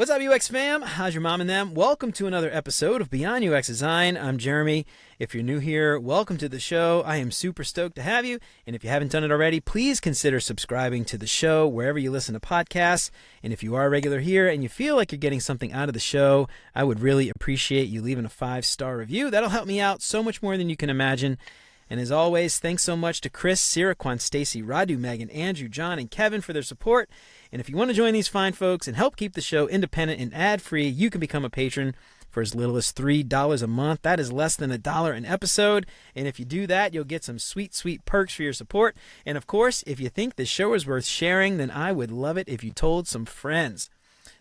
What's up, UX fam? How's your mom and them? Welcome to another episode of Beyond UX Design. I'm Jeremy. If you're new here, welcome to the show. I am super stoked to have you. And if you haven't done it already, please consider subscribing to the show wherever you listen to podcasts. And if you are a regular here and you feel like you're getting something out of the show, I would really appreciate you leaving a 5-star review. That'll help me out so much more than you can imagine. And as always, thanks so much to Chris, Siraquan, Stacy, Radu, Megan, Andrew, John, and Kevin for their support. And if you want to join these fine folks and help keep the show independent and ad-free, you can become a patron for as little as $3 a month. That is less than $1 an episode. And if you do that, you'll get some sweet, sweet perks for your support. And of course, if you think this show is worth sharing, then I would love it if you told some friends.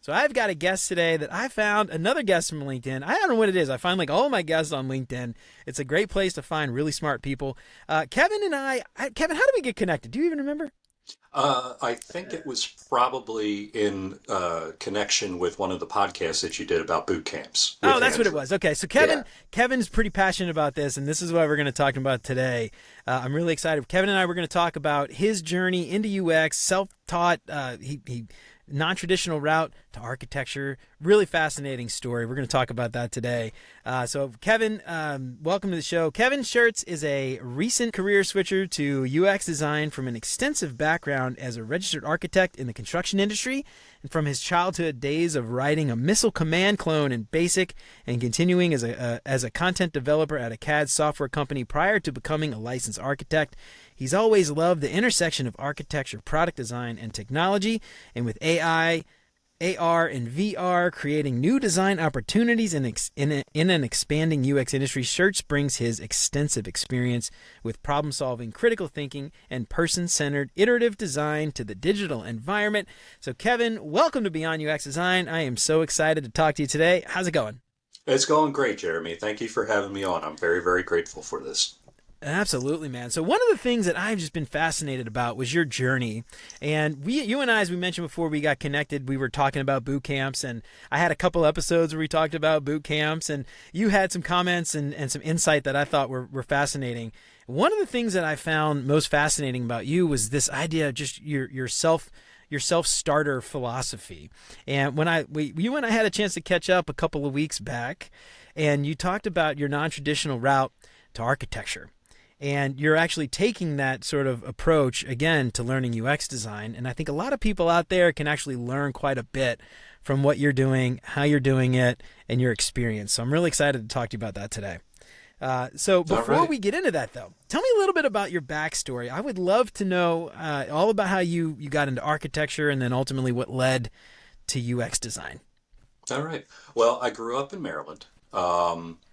So I've got a guest today that I found, another guest from LinkedIn. I don't know what it is. I find like all of my guests on LinkedIn. It's a great place to find really smart people. Kevin and Kevin, how did we get connected? Do you even remember? I think it was probably in connection with one of the podcasts that you did about boot camps. Oh, that's what it was. Okay, so Kevin's pretty passionate about this, and this is what we're going to talk about today. I'm really excited. Kevin and I were going to talk about his journey into UX, self-taught. He non-traditional route to architecture. Really fascinating story. We're going to talk about that today. So Kevin, welcome to the show. Kevin Shertz is a recent career switcher to UX design from an extensive background as a registered architect in the construction industry, and from his childhood days of writing a missile command clone in BASIC and continuing as a content developer at a CAD software company prior to becoming a licensed architect. He's always loved the intersection of architecture, product design, and technology, and with AI, AR, and VR creating new design opportunities in an expanding UX industry, Shertz brings his extensive experience with problem-solving, critical thinking, and person-centered iterative design to the digital environment. So Kevin, welcome to Beyond UX Design. I am so excited to talk to you today. How's it going? It's going great, Jeremy. Thank you for having me on. I'm very, very grateful for this. Absolutely, man. So one of the things that I've just been fascinated about was your journey. And you and I, as we mentioned before we got connected, we were talking about boot camps, and I had a couple episodes where we talked about boot camps, and you had some comments and some insight that I thought were fascinating. One of the things that I found most fascinating about you was this idea of just your self-starter philosophy. And when you and I had a chance to catch up a couple of weeks back, and you talked about your non-traditional route to architecture. And you're actually taking that sort of approach, again, to learning UX design. And I think a lot of people out there can actually learn quite a bit from what you're doing, how you're doing it, and your experience. So I'm really excited to talk to you about that today. So before we get into that, though, tell me a little bit about your backstory. I would love to know all about how you got into architecture and then ultimately what led to UX design. All right. Well, I grew up in Maryland.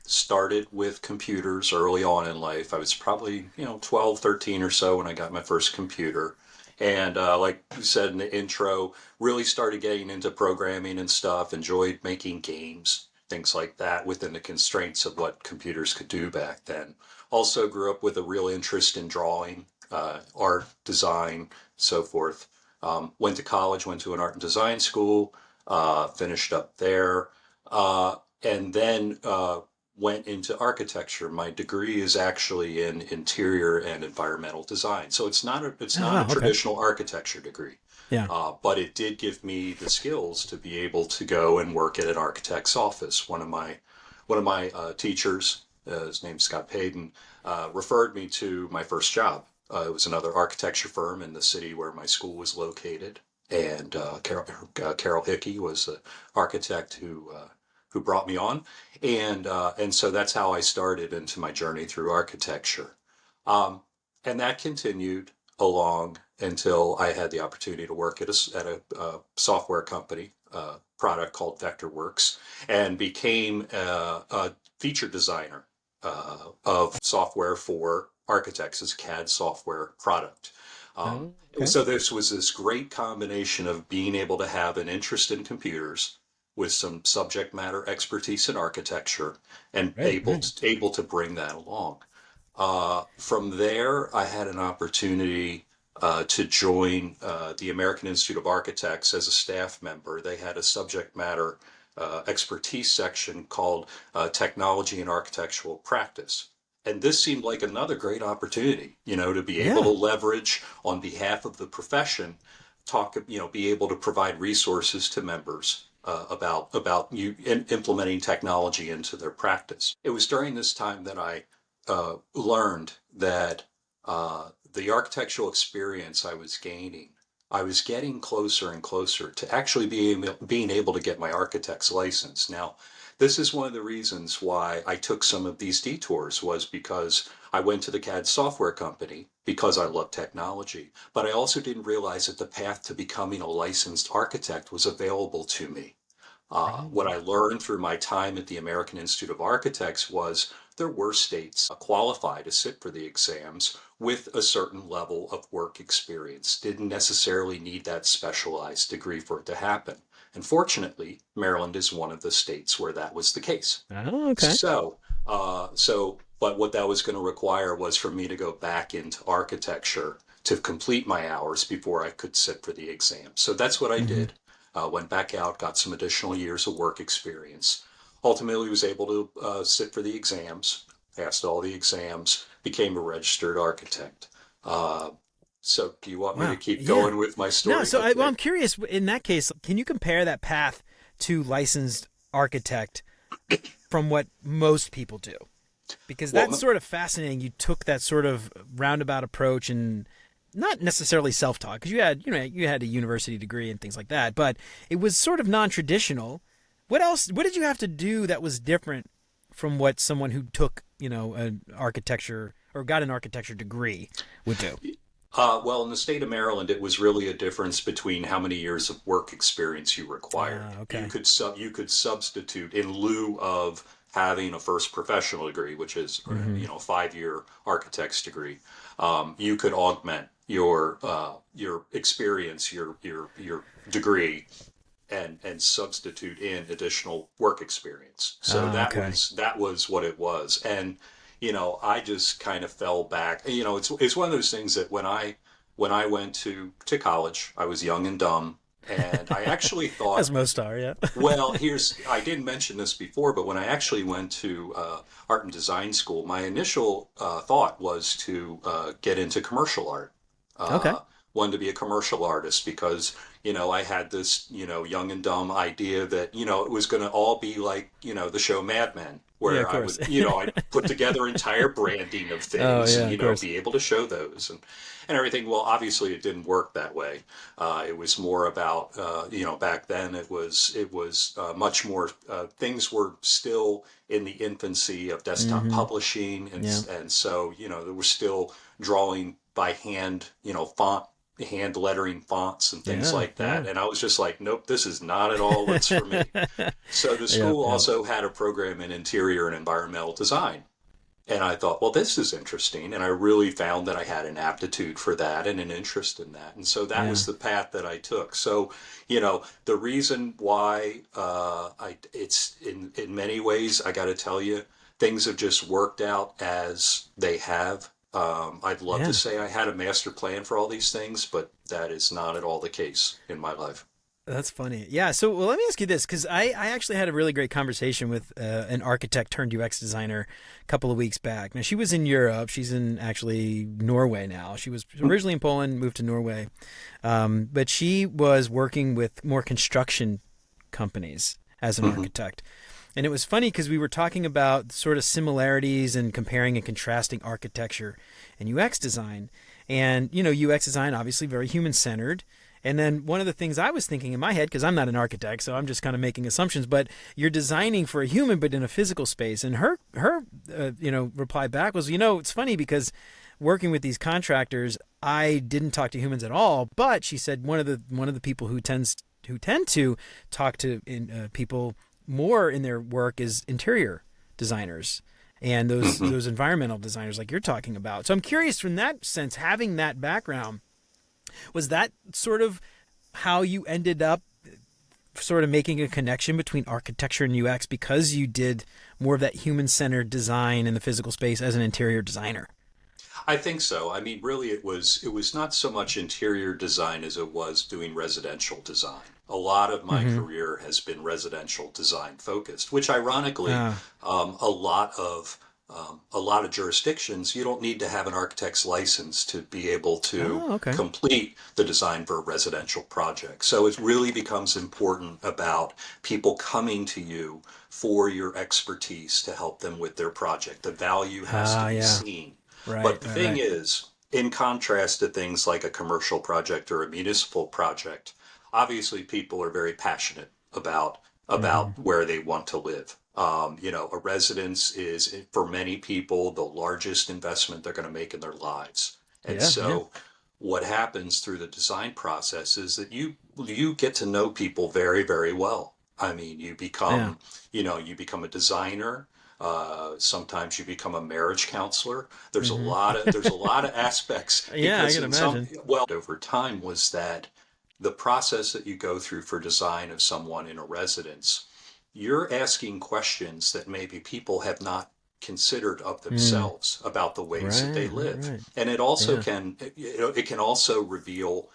Started with computers early on in life. I was probably, 12, 13 or so when I got my first computer. And like you said in the intro, really started getting into programming and stuff, enjoyed making games, things like that within the constraints of what computers could do back then. Also grew up with a real interest in drawing, art, design, so forth. Went to college, went to an art and design school, finished up there, and then went into architecture. My degree is actually in interior and environmental design. So it's not a traditional architecture degree. Yeah. But it did give me the skills to be able to go and work at an architect's office. One of my teachers, his name's Scott Payton, referred me to my first job. It was another architecture firm in the city where my school was located. And Carol Hickey was the architect who brought me on, and so that's how I started into my journey through architecture, and that continued along until I had the opportunity to work at a software company, product called Vectorworks, and became a feature designer of software for architects as a CAD software product. So this was this great combination of being able to have an interest in computers with some subject matter expertise in architecture and able to bring that along. From there, I had an opportunity to join the American Institute of Architects as a staff member. They had a subject matter expertise section called Technology and Architectural Practice. And this seemed like another great opportunity, to be able to leverage on behalf of the profession, be able to provide resources to members about implementing technology into their practice. It was during this time that I learned that the architectural experience I was gaining, I was getting closer and closer to actually being able to get my architect's license. Now, this is one of the reasons why I took some of these detours, was because I went to the CAD software company because I love technology, but I also didn't realize that the path to becoming a licensed architect was available to me. What Right. I learned through my time at the American Institute of Architects was there were states qualified to sit for the exams with a certain level of work experience. Didn't necessarily need that specialized degree for it to happen. And fortunately, Maryland is one of the states where that was the case. Oh, okay. But what that was going to require was for me to go back into architecture to complete my hours before I could sit for the exam. So that's what I Hmm. did. Went back out, got some additional years of work experience. Ultimately, was able to sit for the exams, passed all the exams, became a registered architect. Uh, so, do you want me to Wow. keep Yeah. going with my No, story? so well, Okay. I'm curious. In that case, can you compare that path to licensed architect from what most people do? Because that's Well, sort of fascinating. You took that sort of roundabout approach and not necessarily self-taught because you had a university degree and things like that, but it was sort of non-traditional. What else? What did you have to do that was different from what someone who took an architecture or got an architecture degree would do? well, in the state of Maryland, it was really a difference between how many years of work experience you required. Okay. You could substitute in lieu of having a first professional degree, which is Mm-hmm. 5 year architect's degree. You could augment your experience, your degree, and substitute in additional work experience. So Okay. that was what it was. And I just kind of fell back. It's one of those things that when I went to college, I was young and dumb, and I actually As thought, most are, yeah. well, I didn't mention this before, but when I actually went to art and design school, my initial thought was to get into commercial art. Okay. Uh, Wanted to be a commercial artist because, I had this, young and dumb idea that, it was going to all be like, the show Mad Men, Yeah, of where I course. would, I'd put together entire branding of Oh things yeah, and, of course. be able to show those and everything. Well, obviously it didn't work that way. It was more about, back then it was much more, things were still in the infancy of desktop Mm-hmm. publishing. Yeah. And so, there were still drawing by hand, hand lettering fonts and things Yeah. like Yeah. that. And I was just like, nope, this is not at all what's for me. So the Yep. school Yep. also had a program in interior and environmental design. And I thought, well, this is interesting. And I really found that I had an aptitude for that and an interest in that. And so that Yeah. was the path that I took. So, the reason why it's in many ways, I got to tell you, things have just worked out as they have. I'd love to Yeah. say I had a master plan for all these things, but that is not at all the case in my life. That's funny. Yeah. So, well, let me ask you this, because I actually had a really great conversation with an architect turned UX designer a couple of weeks back. Now, she was in Europe. She's in actually Norway now. She was originally in Poland, moved to Norway. But she was working with more construction companies as an Hmm. architect. And it was funny because we were talking about sort of similarities and comparing and contrasting architecture and UX design. And, UX design, obviously very human centered. And then one of the things I was thinking in my head, because I'm not an architect, so I'm just kind of making assumptions, but you're designing for a human, but in a physical space. And her reply back was, it's funny because working with these contractors, I didn't talk to humans at all. But she said one of the people who tend to talk to people more in their work is interior designers and those Hmm. those environmental designers like you're talking about. So I'm curious from that sense, having that background, was that sort of how you ended up sort of making a connection between architecture and UX because you did more of that human-centered design in the physical space as an interior designer? I think so. I mean, really, it was not so much interior design as it was doing residential design. A lot of my Mm-hmm. career has been residential design focused, which ironically, Uh, a lot of a lot of jurisdictions, you don't need to have an architect's license to be able to Oh, okay. complete the design for a residential project. So it really becomes important about people coming to you for your expertise to help them with their project. The value has to Ah, be yeah. seen. Right, But the right, thing right. is, in contrast to things like a commercial project or a municipal project, obviously people are very passionate Hmm. about where they want to live. A residence is, for many people, the largest investment they're going to make in their lives. And Yeah, yeah. so what happens through the design process is that you get to know people very, very well. I mean, Yeah. you become a designer. Sometimes you become a marriage counselor. Hmm. There's a lot of aspects Yeah, I because can in some imagine. well over time was that the process that you go through for design of someone in a residence, you're asking questions that maybe people have not considered of Mm. themselves about the ways that they Right, right, live. right. And it also Yeah. can, it can also reveal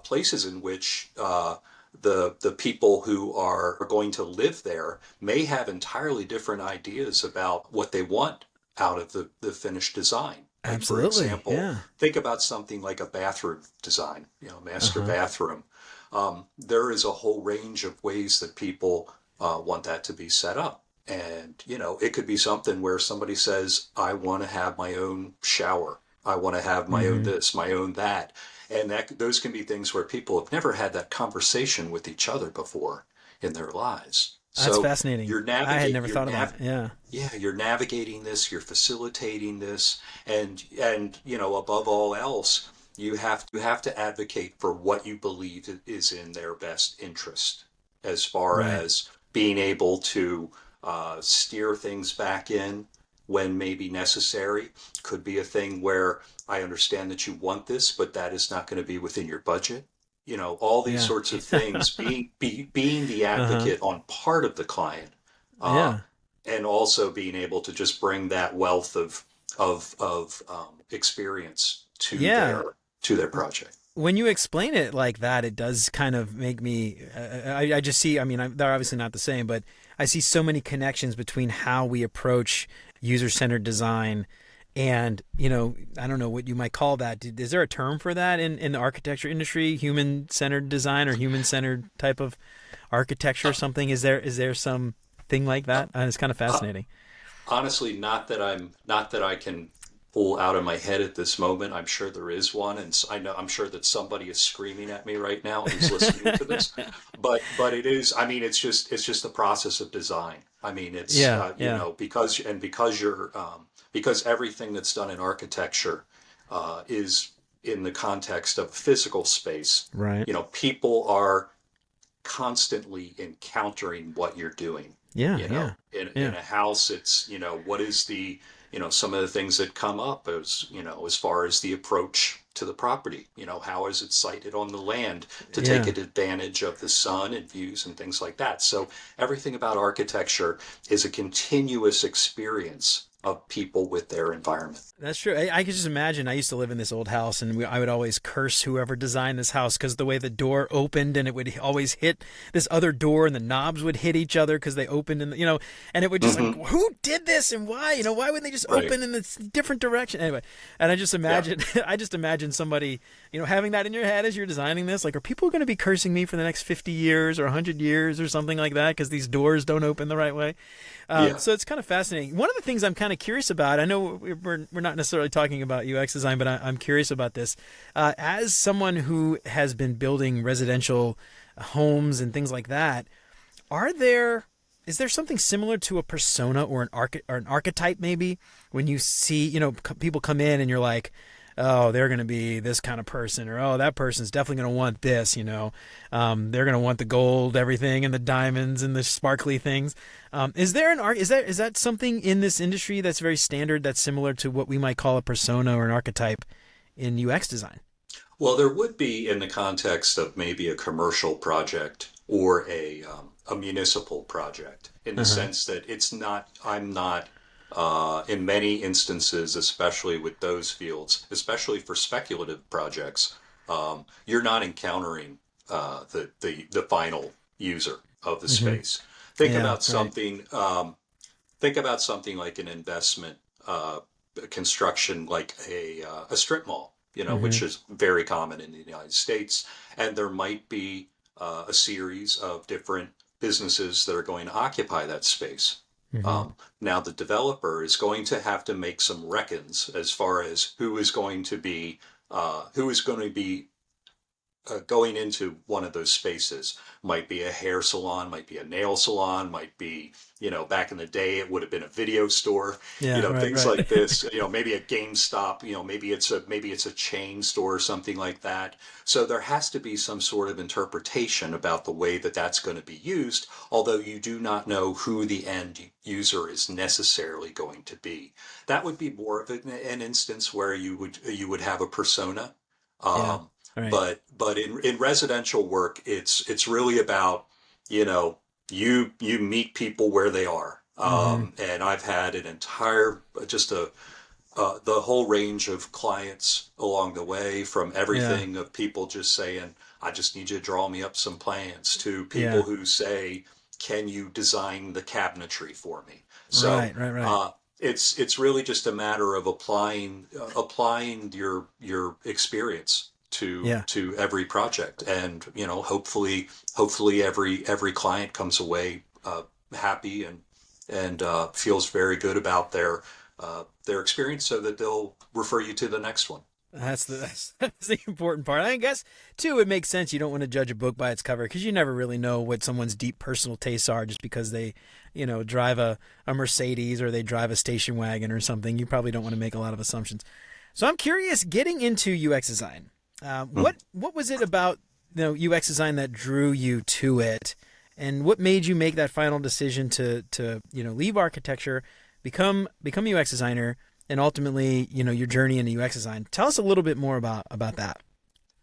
places in which the people who are going to live there may have entirely different ideas about what they want out of the finished design. Like, for Absolutely. example, Yeah. think about something like a bathroom design, master Uh-huh. bathroom. There is a whole range of ways that people want that to be set up. And, it could be something where somebody says, I want to have my own shower. I want to have my own Hmm. this, my own that. And those can be things where people have never had that conversation with each other before in their lives. That's So fascinating. I had never thought of that. Yeah. yeah, you're navigating this, you're facilitating this, and above all else, you have to advocate for what you believe is in their best interest, as far Right. as being able to steer things back in when maybe necessary. Could be a thing where I understand that you want this, but that is not going to be within your budget. All these Yeah. sorts of things, being the Uh-huh. advocate on part of the client, uh, Yeah. and also being able to just bring that wealth of experience to Yeah. their project. When you explain it like that, it does kind of make me. I just see. I mean, they're obviously not the same, but I see so many connections between how we approach user-centered design, and I don't know what you might call that. Is there a term for that in the architecture industry? Human-centered design or human-centered type of architecture or something? Is there some thing like that? It's kind of Uh, fascinating. Honestly, not that I can pull out of my head at this moment. I'm sure there is one, and I'm sure that somebody is screaming at me right now who's listening to this. But it is. I mean, it's just the process of design. I mean, it's Yeah. Yeah. because everything that's done in architecture is in the context of physical space. Right. People are constantly encountering what you're doing. Yeah. Yeah. In Yeah. a house, it's, what is some of the things that come up as far as the approach to the property. How is it sited on the land to take Yeah. advantage of the sun and views and things like that. So everything about architecture is a continuous experience of people with their environment. That's true. I could just imagine. I used to live in this old house, and I would always curse whoever designed this house because the way the door opened, and it would always hit this other door, and the knobs would hit each other because they opened, and it would just like, Hmm. who did this and why? Why wouldn't they just Right. open in this different direction? Anyway, and I just Yeah. imagine, I just imagine somebody, having that in your head as you're designing this. Like, are people going to be cursing me for the next 50 years or 100 years or something like that because these doors don't open the right way? Yeah. So it's kind of fascinating. One of the things I'm kind of curious about, I know we're not necessarily talking about UX design, but I'm curious about this. As someone who has been building residential homes and things like that, are there is there something similar to a persona or an archetype maybe when you see people come in and you're like, oh, they're going to be this kind of person, or oh, that person's definitely going to want this, they're going to want the gold, everything, and the diamonds and the sparkly things. Is there an art? Is that something in this industry that's very standard, that's similar to what we might call a persona or an archetype in UX design? Well, there would be in the context of maybe a commercial project or a municipal project, in the Uh huh. sense that I'm not, in many instances, especially with those fields, especially for speculative projects, you're not encountering the final user of the Hmm. space. Think Yeah. about Right. something. Think about something like an investment construction like a strip mall, Hmm. which is very common in the United States. And there might be a series of different businesses that are going to occupy that space. Hmm. Now, the developer is going to have to make some reckons as far as who is going to be going into one of those spaces. Might be a hair salon, might be a nail salon, might be, back in the day it would have been a video store, Yeah, right, things right. like this, maybe a GameStop, maybe it's a chain store or something like that. So there has to be some sort of interpretation about the way that that's going to be used, although you do not know who the end user is necessarily going to be. That would be more of an instance where you would have a persona. Yeah, Um, right. but in residential work, it's really about, you know, you meet people where they are. Hmm. And I've had an entire, just the whole range of clients along the way, from Yeah, everything of people just saying, I just need you to draw me up some plans, to people yeah. who say, can you design the cabinetry for me? So, Right, right, right. uh, it's really just a matter of applying your experience to Yeah. every project, and hopefully every client comes away happy, and feels very good about their experience, so that they'll refer you to the next one. That's the important part. I guess too, it makes sense. You don't want to judge a book by its cover because you never really know what someone's deep personal tastes are just because they, drive a Mercedes or they drive a station wagon or something. You probably don't want to make a lot of assumptions. So I'm curious, getting into UX design, Hmm. what was it about UX design that drew you to it, and what made you make that final decision to leave architecture, become UX designer, and ultimately your journey into UX design? Tell us a little bit more about that.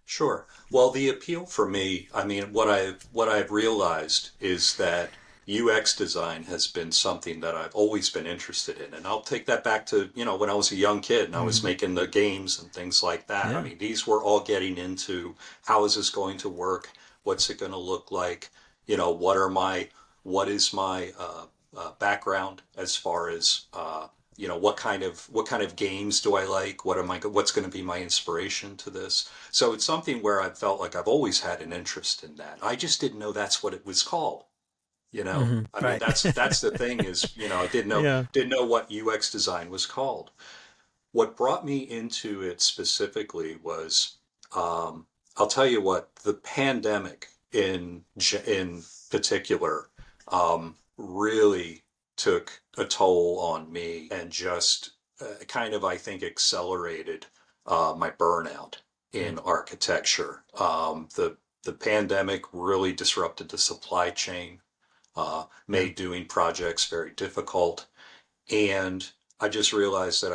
Sure. Well, the appeal for me, I mean, what I've realized is that UX design has been something that I've always been interested in. And I'll take that back to, when I was a young kid and I was Hmm. making the games and things like that. I Yeah. mean, these were all getting into, how is this going to work? What's it going to look like? What is my background as far as, what kind of games do I like? What's going to be my inspiration to this? So it's something where I felt like I've always had an interest in that. I just didn't know that's what it was called. Hmm. I mean, Right. that's the thing is, I Yeah. didn't know what UX design was called. What brought me into it specifically was, I'll tell you what, the pandemic in particular, really took a toll on me, and just kind of, I think, accelerated my burnout Yeah. in architecture. The pandemic really disrupted the supply chain, Yeah. made doing projects very difficult, and I just realized that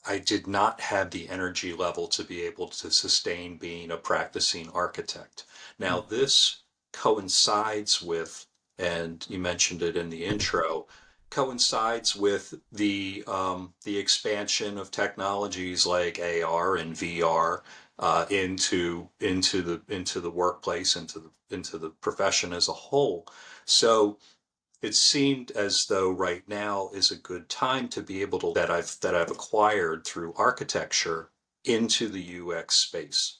I did not have the energy level to be able to sustain being a practicing architect. Now, this coincides with, and you mentioned it in the intro, coincides with the expansion of technologies like AR and VR, into the workplace, into the profession as a whole. So it seemed as though right now is a good time to be able to that I've acquired through architecture into the UX space,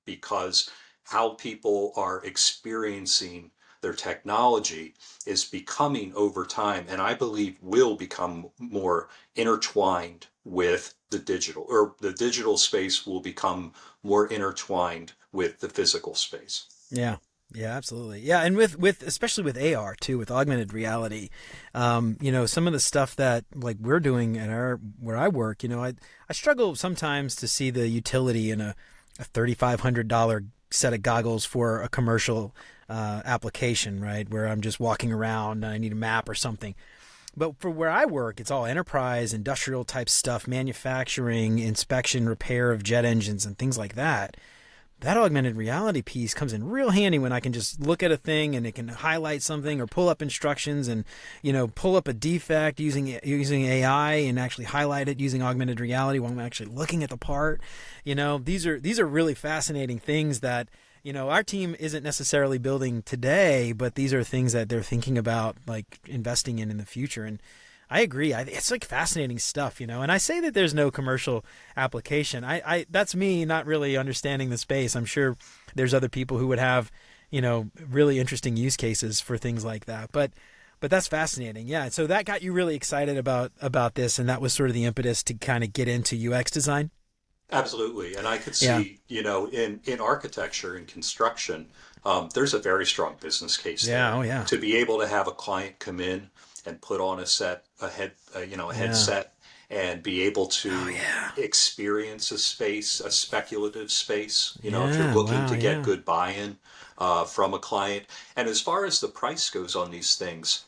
because how people are experiencing their technology is becoming, over time, and I believe will become more intertwined with the digital, or the digital space will become more intertwined with the physical space. Yeah. Yeah, absolutely. Yeah, and with especially with AR too, with augmented reality, some of the stuff that like we're doing at our where I work, I struggle sometimes to see the utility in a $3,500 set of goggles for a commercial application, right? Where I'm just walking around and I need a map or something. But for where I work, it's all enterprise, industrial type stuff, manufacturing, inspection, repair of jet engines, and things like that. That augmented reality piece comes in real handy when I can just look at a thing and it can highlight something or pull up instructions and pull up a defect using AI and actually highlight it using augmented reality while I'm actually looking at the part. These are really fascinating things that our team isn't necessarily building today, but these are things that they're thinking about like investing in the future. And I agree. It's like fascinating stuff, you know. And I say that there's no commercial application. I that's me not really understanding the space. I'm sure there's other people who would have, you know, really interesting use cases for things like that. But that's fascinating. Yeah. So that got you really excited about this, and that was sort of the impetus to kind of get into UX design. Absolutely. And I could Yeah. see, in architecture and construction, there's a very strong business case Yeah. there Oh yeah. to be able to have a client come in and put on a Yeah. headset and be able Oh to yeah. experience a space, a speculative space, if you're Yeah. looking Wow. to get Yeah. good buy-in from a client. And as far as the price goes on these things,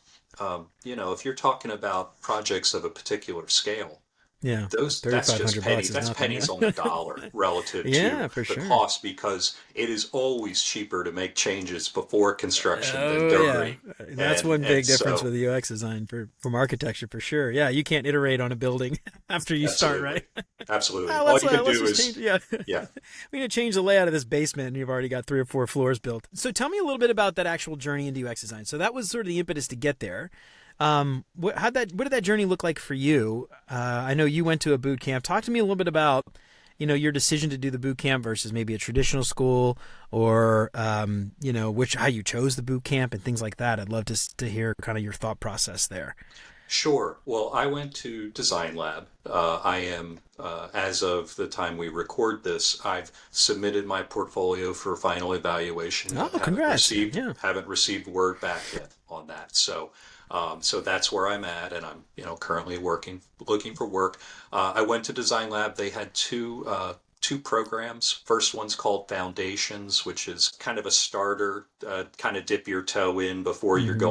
if you're talking about projects of a particular scale, Yeah. that's just 3,500 bucks pennies. is That's nothing. pennies Yeah. on the dollar relative Yeah, to for the sure. cost because it is always cheaper to make changes before construction than Oh yeah, during. that's And one and big difference with so UX design from architecture for sure. Yeah, you can't iterate on a building after you start, absolutely, right? absolutely. Well, All you can let's do just change. is Yeah, yeah, we're gonna change the layout of this basement, and you've already got 3 or 4 floors built. So tell me a little bit about that actual journey into UX design. So that was sort of the impetus to get there. What did that journey look like for you? I know you went to a boot camp. Talk to me a little bit about, you know, your decision to do the boot camp versus maybe a traditional school, or you know, how you chose the boot camp and things like that. I'd love to hear kind of your thought process there. sure. Well, I went to Design Lab. I am, as of the time we record this, I've submitted my portfolio for final evaluation, but Oh, congrats! Yeah, haven't received word back yet on that. So that's where I'm at, and I'm, currently looking for work. I went to Design Lab. They had two programs. First one's called Foundations, which is kind of a starter, kind of dip your toe in before you're hmm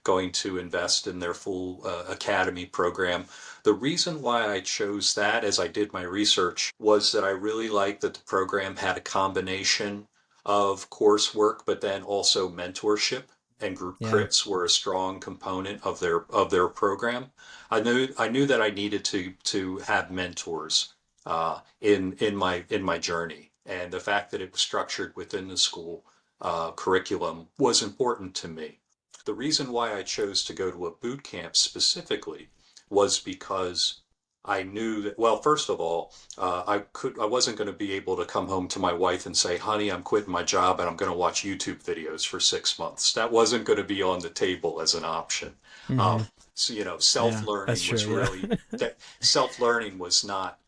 going to invest in their full academy program. The reason why I chose that as I did my research was that I really liked that the program had a combination of coursework, but then also mentorship, and group yeah, crits were a strong component of their program. I knew that I needed to have mentors in my journey, and the fact that it was structured within the school curriculum was important to me. The reason why I chose to go to a boot camp specifically was because I knew that, well, first of all, I wasn't going to be able to come home to my wife and say, honey, I'm quitting my job and I'm going to watch YouTube videos for 6 months. That wasn't going to be on the table as an option. hmm So, yeah, that's true. Yeah, self-learning was not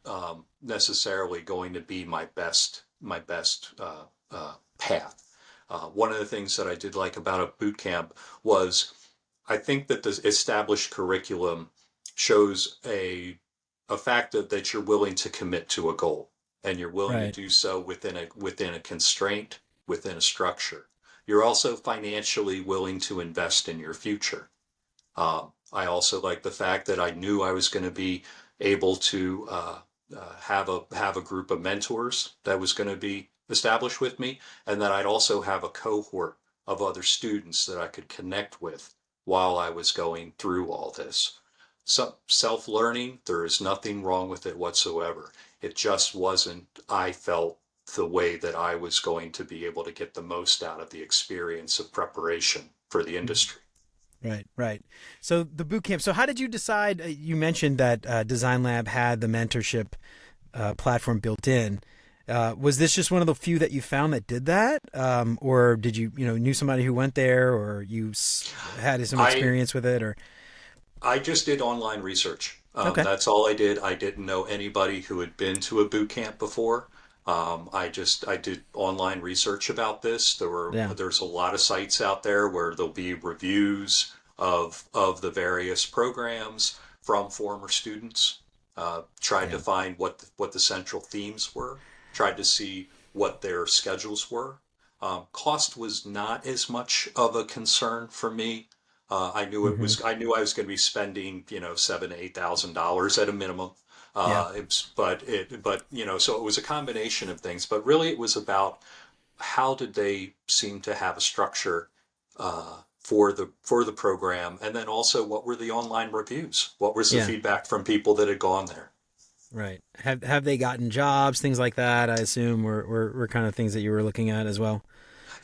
necessarily going to be my best path. One of the things that I did like about a boot camp was I think that the established curriculum shows a fact that you're willing to commit to a goal, and you're willing to right. do so within a constraint, within a structure. You're also financially willing to invest in your future. I also like the fact that I knew I was going to be able to have a group of mentors that was going to be established with me, and that I'd also have a cohort of other students that I could connect with while I was going through all this. So self-learning, there is nothing wrong with it whatsoever. It just wasn't, I felt, the way that I was going to be able to get the most out of the experience of preparation for the industry. Right, right. So the boot camp. So how did you decide? You mentioned that Design Lab had the mentorship platform built in. Was this just one of the few that you found that did that, or did you knew somebody who went there, or had some I experience with it, or I just did online research. okay, That's all I did. I didn't know anybody who had been to a boot camp before. I did online research about this. yeah, There's a lot of sites out there where there'll be reviews of the various programs from former students. Tried to yeah, find what the central themes were. Tried to see what their schedules were. Cost was not as much of a concern for me. I knew it hmm was. I knew I was going to be spending, $7,000 to $8,000 at a minimum. yeah, So it was a combination of things. But really, it was about how did they seem to have a structure for the program, and then also what were the online reviews? What was the yeah. feedback from people that had gone there? Right. Have they gotten jobs, things like that? I assume were kind of things that you were looking at as well.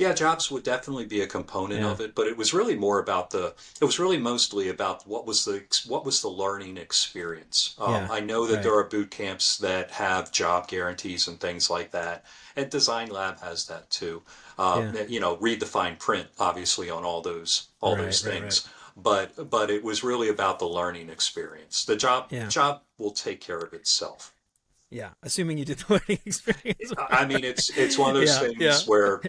Yeah, jobs would definitely be a component Yeah. of it, but it was really more about it was really mostly about what was the learning experience. Yeah. I know that Right. there are boot camps that have job guarantees and things like that, and Design Lab has that too. Yeah. Read the fine print, obviously, on all Right. those Right. Right. things. But it was really about the learning experience. The Yeah. job will take care of itself. Yeah. Assuming you did the learning experience. I mean, it's one of those Yeah. Yeah. things where,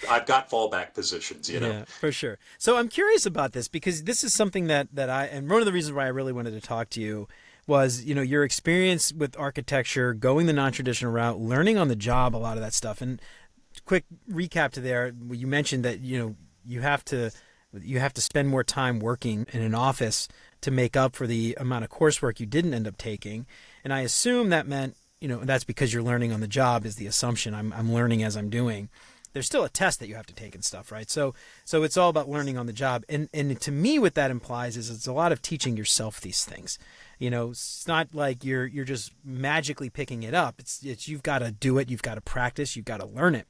I've got fallback positions. Yeah, for sure. So I'm curious about this because this is something and one of the reasons why I really wanted to talk to you was, your experience with architecture, going the non-traditional route, learning on the job, a lot of that stuff. And quick recap to there, you mentioned that, you have to spend more time working in an office to make up for the amount of coursework you didn't end up taking. And I assume that meant, that's because you're learning on the job is the assumption. I'm learning as I'm doing. There's still a test that you have to take and stuff, right? So it's all about learning on the job. And to me, what that implies is it's a lot of teaching yourself these things. It's not like you're just magically picking it up. It's you've got to do it. You've got to practice. You've got to learn it.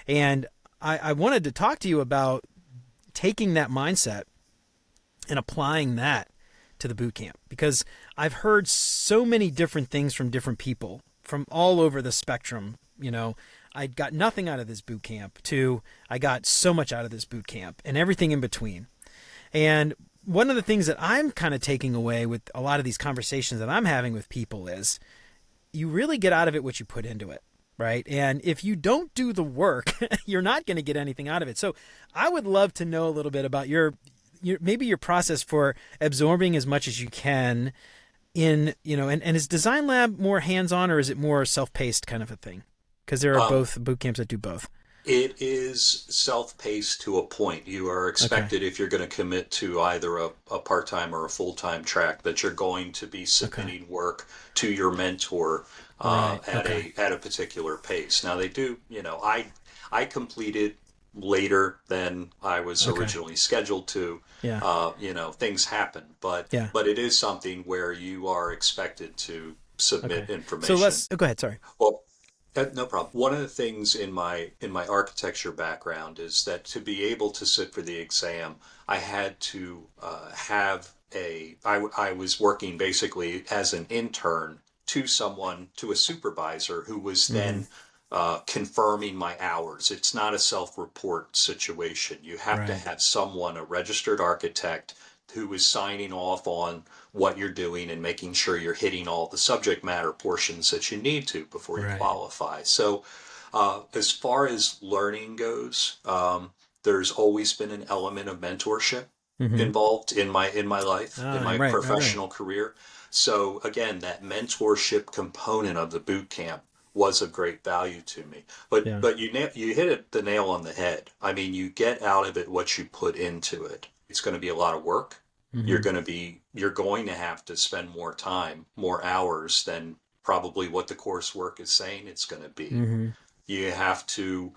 And I wanted to talk to you about taking that mindset and applying that to the boot camp, because I've heard so many different things from different people from all over the spectrum. I got nothing out of this boot camp to I got so much out of this boot camp and everything in between. And one of the things that I'm kind of taking away with a lot of these conversations that I'm having with people is you really get out of it what you put into it. Right. And if you don't do the work, you're not going to get anything out of it. So I would love to know a little bit about maybe your process for absorbing as much as you can and is Design Lab more hands-on or is it more self-paced kind of a thing? Because there are both boot camps that do both. It is self-paced to a point. You are expected, if you're going to commit to either a part-time or a full-time track, that you're going to be submitting work to your mentor at a particular pace. Now they do, I completed later than I was originally scheduled to. Yeah. Things happen, but it is something where you are expected to submit information. So go ahead. Sorry. Well, no problem. One of the things in my architecture background is that to be able to sit for the exam, I had to I was working basically as an intern to a supervisor who was then confirming my hours. It's not a self-report situation. You have to have someone, a registered architect, who is signing off on what you're doing and making sure you're hitting all the subject matter portions that you need to before you qualify. So as far as learning goes, there's always been an element of mentorship involved in my life, in my professional career. So again, that mentorship component of the boot camp was of great value to me. But you hit the nail on the head. I mean, you get out of it what you put into it. It's going to be a lot of work. You're going to have to spend more time, more hours than probably what the coursework is saying it's going to be. You have to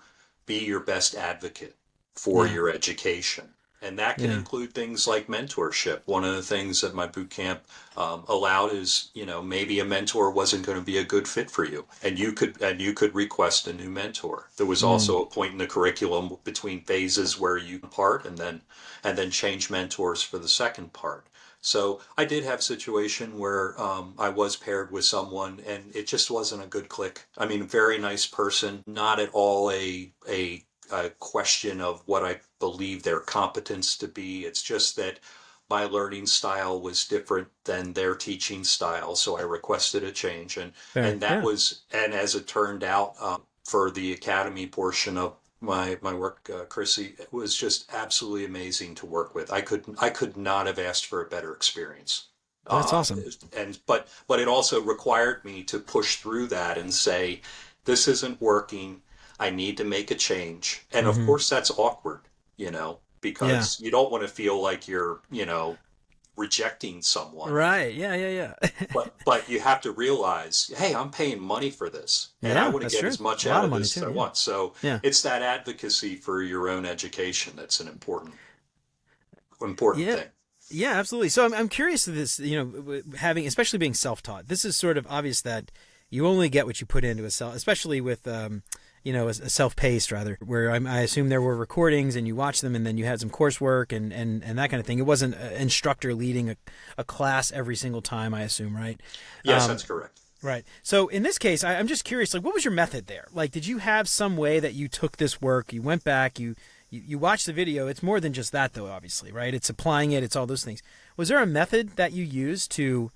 be your best advocate for your education. And that can include things like mentorship. One of the things that my boot camp allowed is, maybe a mentor wasn't going to be a good fit for you, and you could request a new mentor. There was also a point in the curriculum between phases where you part and then change mentors for the second part. So I did have a situation where I was paired with someone, and it just wasn't a good click. I mean, very nice person, not at all a question of what I believe their competence to be. It's just that my learning style was different than their teaching style, so I requested a change, and as it turned out, for the academy portion of my work, Chrissy, it was just absolutely amazing to work with. I could not have asked for a better experience. That's awesome. But it also required me to push through that and say, this isn't working. I need to make a change. And of course that's awkward, because you don't want to feel like you're, rejecting someone. Right. Yeah. but you have to realize, hey, I'm paying money for this, and I want to get as much out of this as I want. So it's that advocacy for your own education that's an important thing. Yeah, absolutely. So I'm curious to this, especially being self-taught, this is sort of obvious that you only get what you put into a self, especially with, a self-paced rather, where I assume there were recordings and you watched them and then you had some coursework and that kind of thing. It wasn't an instructor leading a class every single time, I assume, right? Yes, that's correct. Right. So in this case, I'm just curious, like, what was your method there? Like, did you have some way that you took this work, you went back, you watched the video? It's more than just that, though, obviously, right? It's applying it, it's all those things. Was there a method that you used to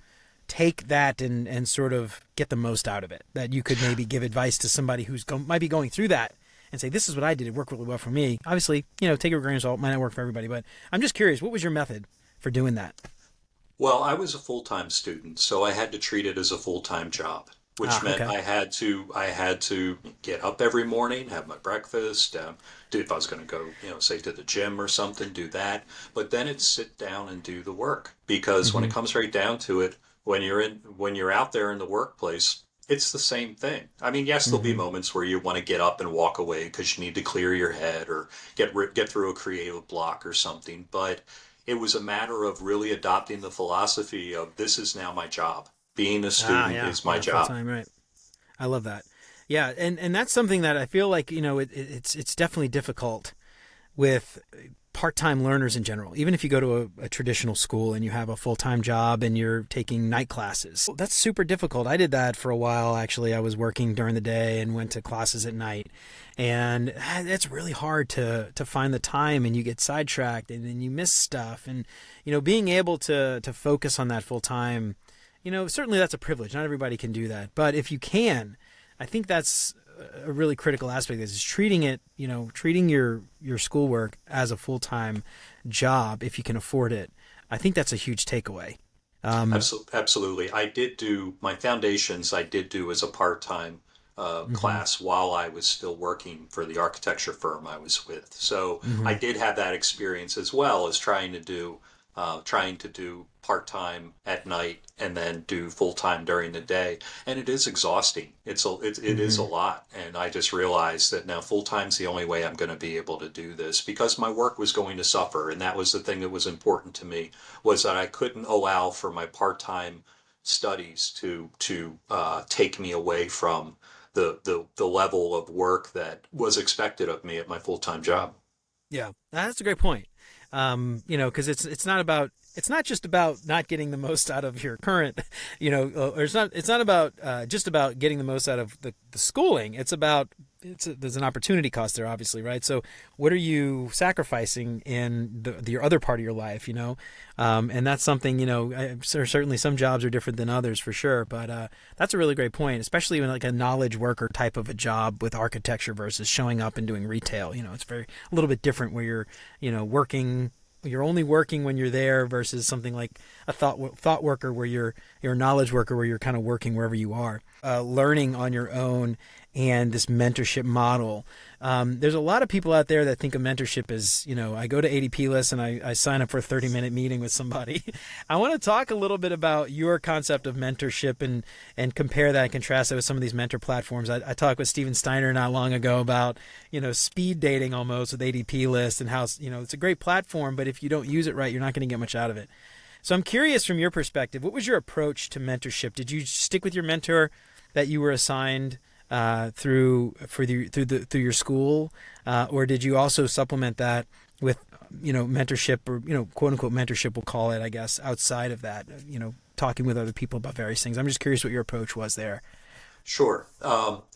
take that and sort of get the most out of it, that you could maybe give advice to somebody who's might be going through that and say, this is what I did, it worked really well for me? Obviously, take it with a grain of salt, might not work for everybody, but I'm just curious, what was your method for doing that? Well, I was a full-time student, so I had to treat it as a full-time job, which Ah, meant okay. I had to get up every morning, have my breakfast, do if I was going to go, say to the gym or something, do that. But then it's sit down and do the work because when Hmm. it comes right down to it, when you're out there in the workplace, it's the same thing. I mean, yes, there'll be Hmm. moments where you want to get up and walk away because you need to clear your head or get through a creative block or something, but it was a matter of really adopting the philosophy of this is now my job. Being a Ah, student yeah, is my yeah, full job. time, right? I love that. Yeah, and that's something that I feel like it's definitely difficult with part-time learners in general. Even if you go to a traditional school and you have a full-time job and you're taking night classes, that's super difficult. I did that for a while, actually. I was working during the day and went to classes at night, and it's really hard to find the time, and you get sidetracked and then you miss stuff. And being able to focus on that full time, certainly that's a privilege. Not everybody can do that, but if you can, I think that's a really critical aspect of this, is treating it, treating your schoolwork as a full-time job if you can afford it. I think that's a huge takeaway. Um, Absolutely. I did do my foundations, I did do as a part-time mhm, class while I was still working for the architecture firm I was with. So I mhm, did have that experience as well as trying to do part-time at night and then do full-time during the day. And it is exhausting. It is a mhm. lot. And I just realized that now full-time's the only way I'm going to be able to do this because my work was going to suffer. And that was the thing that was important to me, was that I couldn't allow for my part-time studies to take me away from the level of work that was expected of me at my full-time job. Yeah, that's a great point. Because it's not just about not getting the most out of your current, or it's not about just about getting the most out of the schooling. It's about there's an opportunity cost there, obviously, right? So what are you sacrificing in your other part of your life, and that's something, certainly some jobs are different than others for sure, but that's a really great point, especially when like a knowledge worker type of a job with architecture versus showing up and doing retail. It's a little bit different where working. You're only working when you're there versus something like a thought worker where you're a knowledge worker where you're kind of working wherever you are, learning on your own, and this mentorship model. There's a lot of people out there that think of mentorship as, I go to ADP list and I sign up for a 30-minute meeting with somebody. I want to talk a little bit about your concept of mentorship and compare that and contrast that with some of these mentor platforms. I talked with Steven Steiner not long ago about, speed dating almost with ADP list and how, it's a great platform, but if you don't use it right, you're not going to get much out of it. So I'm curious from your perspective, what was your approach to mentorship? Did you stick with your mentor that you were assigned through your school, or did you also supplement that with mentorship, or quote unquote mentorship, we'll call it, I guess, outside of that, talking with other people about various things? I'm just curious what your approach was there. Sure.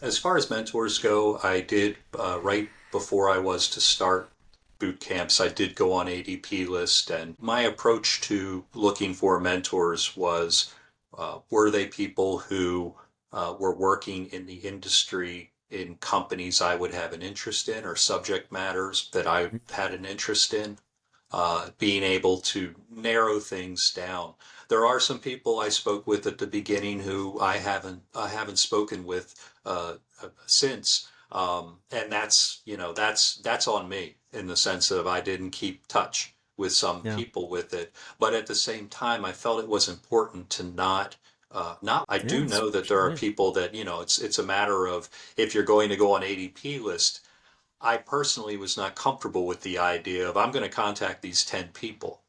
As far as mentors go, I did right before I was to start boot camps, I did go on ADP list, and my approach to looking for mentors was were they people who were working in the industry in companies I would have an interest in or subject matters that I had an interest in, being able to narrow things down. There are some people I spoke with at the beginning who I haven't spoken with since, and that's on me in the sense of I didn't keep touch with some Yeah. people with it. But at the same time, I felt it was important to not. I Yeah. do know that there are Yeah. people that it's a matter of if you're going to go on ADP list. I personally was not comfortable with the idea of I'm going to contact these 10 people,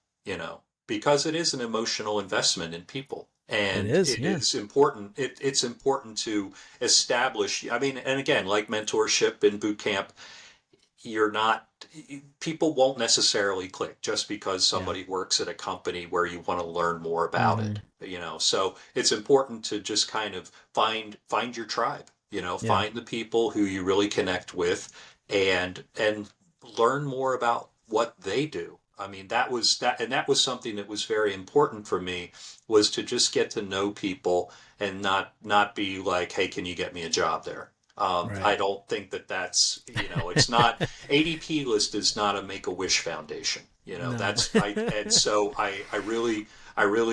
because it is an emotional investment in people. It And is, it yeah. is important. It's important to establish. I mean, and again, like mentorship in boot camp, you're not, people won't necessarily click just because Yeah. somebody works at a company where you want to learn more about Hmm. it, so it's important to just kind of find your tribe, Yeah. find the people who you really connect with, and learn more about what they do. I mean, that was something that was very important for me, was to just get to know people and not be like, hey, can you get me a job there? Right. I don't think that that's, it's not, ADP list is not a Make-A-Wish Foundation. No. That's, and so I really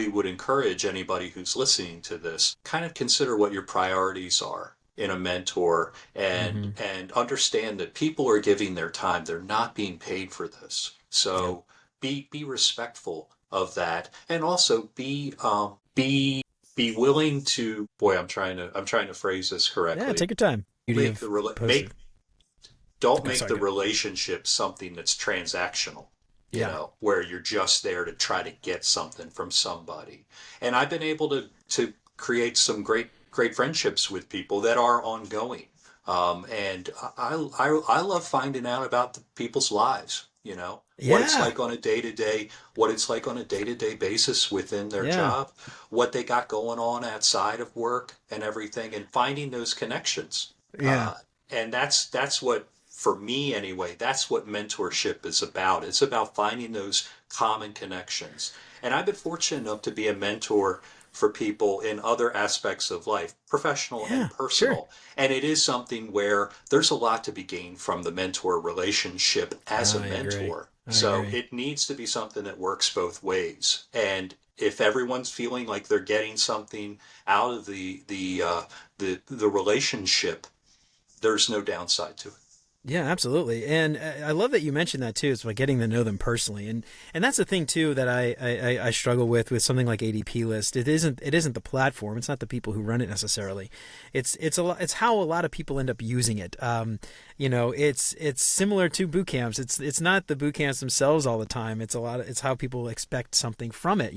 would encourage anybody who's listening to this, kind of consider what your priorities are in a mentor, and Hmm. and understand that people are giving their time. They're not being paid for this. Yeah. So be respectful of that, and also be willing to, boy, I'm trying to phrase this Yeah. correctly. Take your time. Beauty Make of the rela- posted. make don't Go, make sorry. the Go. relationship something that's transactional, Yeah. where you're just there to try to get something from somebody. And I've been able to create some great friendships with people that are ongoing. And I love finding out about the people's lives, what it's Yeah. like on a what it's like on a day-to-day basis within their Yeah. job, what they got going on outside of work and everything, and finding those connections. Yeah. Uh, and that's what, for me anyway, that's what mentorship is about. It's about finding those common connections. And I've been fortunate enough to be a mentor for people in other aspects of life, professional Yeah. and Sure. personal. And it is something where there's a lot to be gained from the mentor relationship as a I agree. mentor. I So agree. it needs to be something that works both ways. And if everyone's feeling like they're getting something out of the relationship, there's no downside to it. Yeah, absolutely. And I love that you mentioned that too. It's about getting to know them personally. And that's the thing too that I struggle with something like ADP list. It isn't the platform. It's not the people who run it necessarily. It's how a lot of people end up using it. It's similar to boot camps. It's not the boot camps themselves all the time. It's how people expect something from it,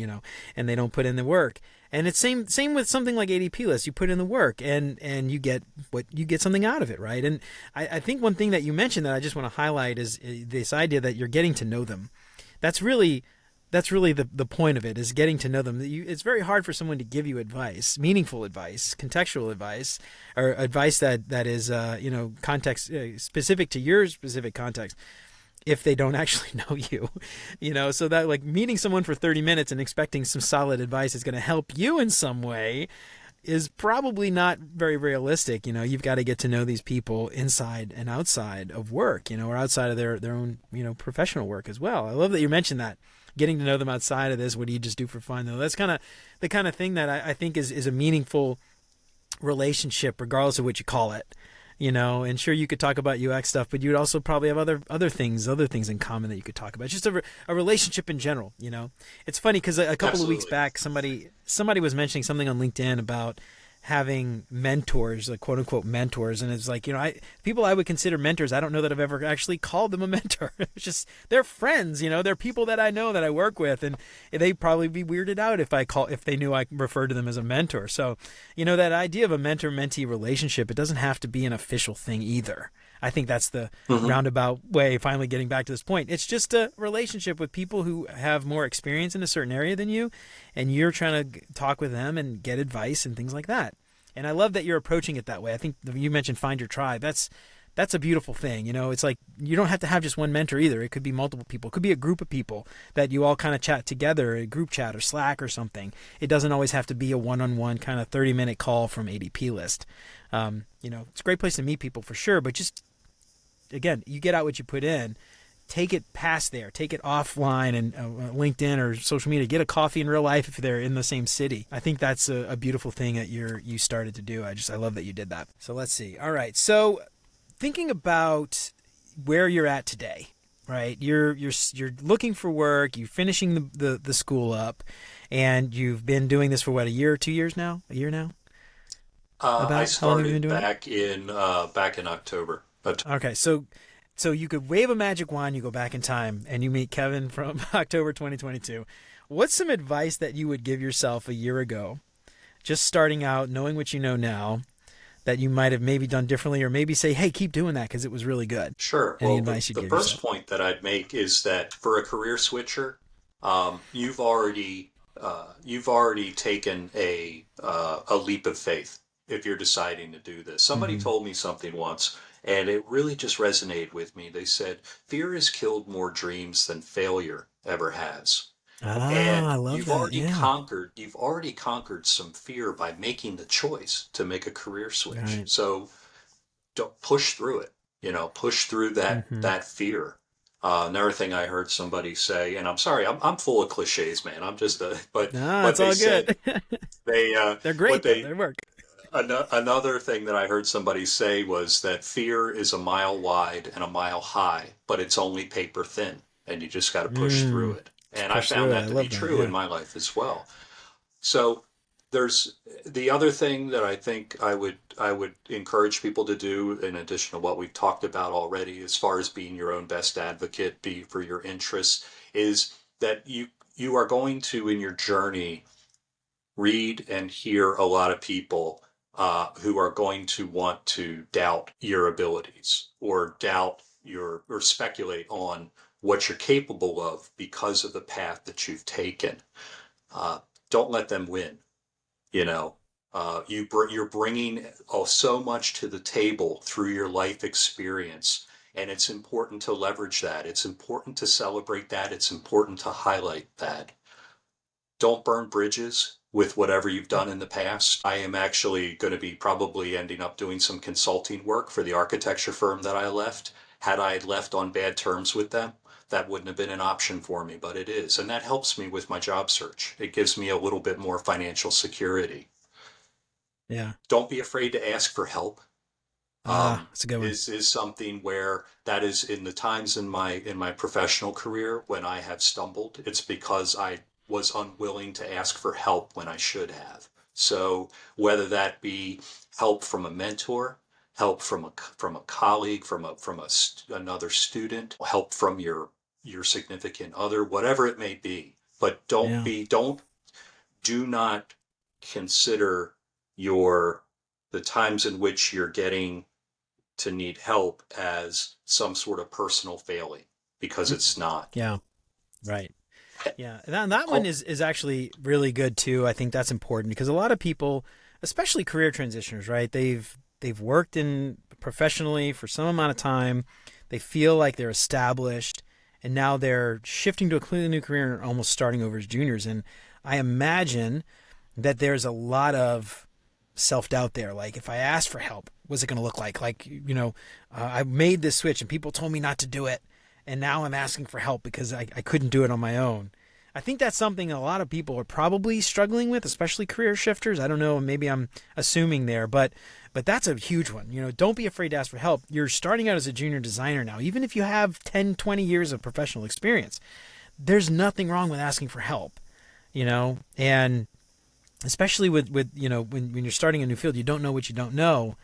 and they don't put in the work. And it's same with something like ADP list. You put in the work and you get something out of it, right? And I think one thing that you mentioned that I just want to highlight is this idea that you're getting to know them. That's really the point of it, is getting to know them. It's very hard for someone to give you advice, meaningful advice, contextual advice, or advice that is context specific to your specific context, if they don't actually know you, so that, like, meeting someone for 30 minutes and expecting some solid advice is going to help you in some way is probably not very realistic. You've got to get to know these people inside and outside of work, or outside of their own, professional work as well. I love that you mentioned that. Getting to know them outside of this. What do you just do for fun, though? That's kind of the kind of thing that I think is a meaningful relationship, regardless of what you call it. And sure, you could talk about UX stuff, but you'd also probably have other things in common that you could talk about. Just a relationship in general. It's funny because a couple of weeks Absolutely. back, somebody was mentioning something on LinkedIn about having mentors, like quote unquote mentors, and it's like, people I would consider mentors, I don't know that I've ever actually called them a mentor. It's just, they're friends, they're people that I know, that I work with, and they'd probably be weirded out if they knew I referred to them as a mentor. So, that idea of a mentor-mentee relationship, it doesn't have to be an official thing either. I think that's the Hmm. roundabout way, finally getting back to this point. It's just a relationship with people who have more experience in a certain area than you, and you're trying to talk with them and get advice and things like that. And I love that you're approaching it that way. I think you mentioned find your tribe. That's a beautiful thing. It's like you don't have to have just one mentor either. It could be multiple people. It could be a group of people that you all kind of chat together, a group chat or Slack or something. It doesn't always have to be a one-on-one kind of 30-minute call from ADP list. It's a great place to meet people for sure, but just, again, you get out what you put in. Take it past there. Take it offline and LinkedIn or social media. Get a coffee in real life if they're in the same city. I think that's a beautiful thing that you started to do. I love that you did that. So let's see. All right. So thinking about where you're at today, right? You're looking for work. You're finishing the school up, and you've been doing this for what, a year or 2 years now? A year now? I About how long have you been started doing it? back in October. Okay, so you could wave a magic wand, you go back in time, and you meet Kevin from October 2022. What's some advice that you would give yourself a year ago just starting out, knowing what you know now, that you might have maybe done differently, or maybe say, hey, keep doing that because it was really good? Sure. Any Well, advice you'd the give first yourself? point that I'd make is that for a career switcher, you've already taken a leap of faith if you're deciding to do this. Somebody Hmm. told me something once, and it really just resonated with me. They said, "Fear has killed more dreams than failure ever has." Ah, And I love that. Yeah. you've already conquered some fear by making the choice to make a career switch. Right. So don't push through it. Push through Hmm. that fear. Another thing I heard somebody say, and I'm sorry, I'm full of cliches, man. I'm just Ah, but it's they all said good. they They're what great though. they They work. another thing that I heard somebody say was that fear is a mile wide and a mile high, but it's only paper thin, and you just got to push through Mm. it. Just And I push found through it. that I to be love that. true in Yeah. my life as well. So there's the other thing that I think I would encourage people to do in addition to what we've talked about already as far as being your own best advocate, be for your interests, is that you are going to in your journey read and hear a lot of people who are going to want to doubt your abilities or doubt or speculate on what you're capable of because of the path that you've taken. Uh, don't let them win. You know, you're bringing so much to the table through your life experience, and it's important to leverage that. It's important to celebrate that. It's important to highlight that. Don't burn bridges with whatever you've done in the past. I am actually going to be probably ending up doing some consulting work for the architecture firm that I left. Had I left on bad terms with them, that wouldn't have been an option for me, but it is. And that helps me with my job search. It gives me a little bit more financial security. Yeah. Don't be afraid to ask for help. Ah, that's a good one. Is something where that is in the times in my professional career when I have stumbled, it's because I was unwilling to ask for help when I should have. So whether that be help from a mentor, help from a colleague, another student, help from your significant other, whatever it may be, but Yeah. do not consider your the times in which you're getting to need help as some sort of personal failing because Mm. it's not. Yeah. Right. Yeah, that one Oh, is actually really good too. I think that's important because a lot of people, especially career transitioners, right? They've worked in professionally for some amount of time. They feel like they're established, and now they're shifting to a completely new career and almost starting over as juniors. And I imagine that there's a lot of self doubt there. Like, if I asked for help, what's it going to look like? Like, I made this switch and people told me not to do it, and now I'm asking for help because I couldn't do it on my own. I think that's something a lot of people are probably struggling with, especially career shifters. I don't know, maybe I'm assuming there, but that's a huge one. Don't be afraid to ask for help. You're starting out as a junior designer now. Even if you have 10, 20 years of professional experience, there's nothing wrong with asking for help, and especially with when you're starting a new field, you don't know what you don't know.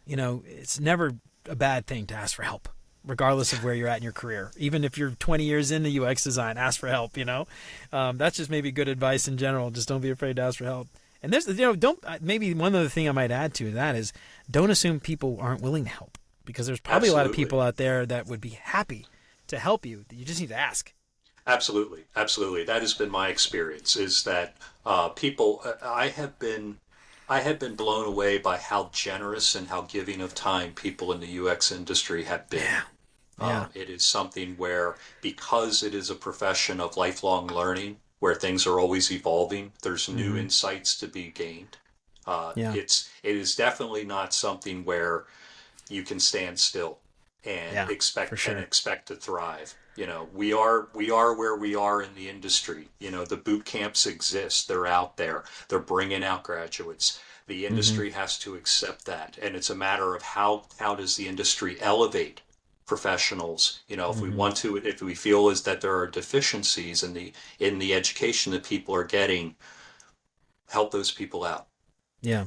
It's never a bad thing to ask for help, regardless of where you're at in your career. Even if you're 20 years into UX design, ask for help. That's just maybe good advice in general. Just don't be afraid to ask for help. And there's, don't, maybe one other thing I might add to that is, don't assume people aren't willing to help, because there's probably a lot of absolutely. people out there that would be happy to help you. You just need to ask. Absolutely. Absolutely. That has been my experience is that people, I have been blown away by how generous and how giving of time people in the UX industry have been. Yeah. Yeah. It is something where, because it is a profession of lifelong learning, where things are always evolving, there's new Hmm. insights to be gained. Yeah. It is definitely not something where you can stand still and Yeah. For sure. expect to thrive. We are where we are in the industry. The boot camps exist. They're out there. They're bringing out graduates. The Hmm. industry has to accept that, and it's a matter of how does the industry elevate professionals. Hmm. If we feel is that there are deficiencies in the education that people are getting, help those people out. Yeah.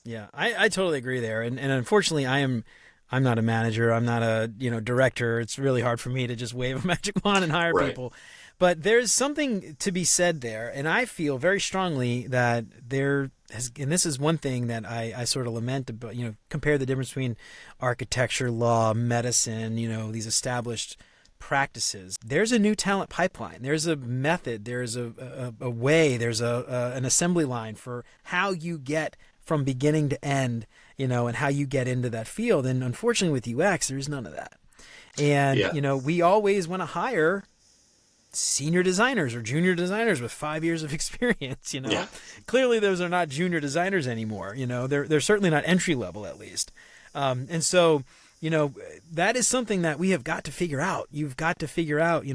Yeah, I totally agree there, and unfortunately, I'm not a manager. I'm not a director. It's really hard for me to just wave a magic wand and hire Right. people. But there's something to be said there, and I feel very strongly that there and this is one thing that I sort of lament about, compare the difference between architecture, law, medicine, these established practices. There's a new talent pipeline. There's a method. There's a way. There's an assembly line for how you get from beginning to end, and how you get into that field. And unfortunately with UX, there's none of that. And, we always want to hire senior designers or junior designers with 5 years of experience, Yeah. Clearly those are not junior designers anymore. They're certainly not entry level, at least. And so, that is something that we have got to figure out. You've got to figure out,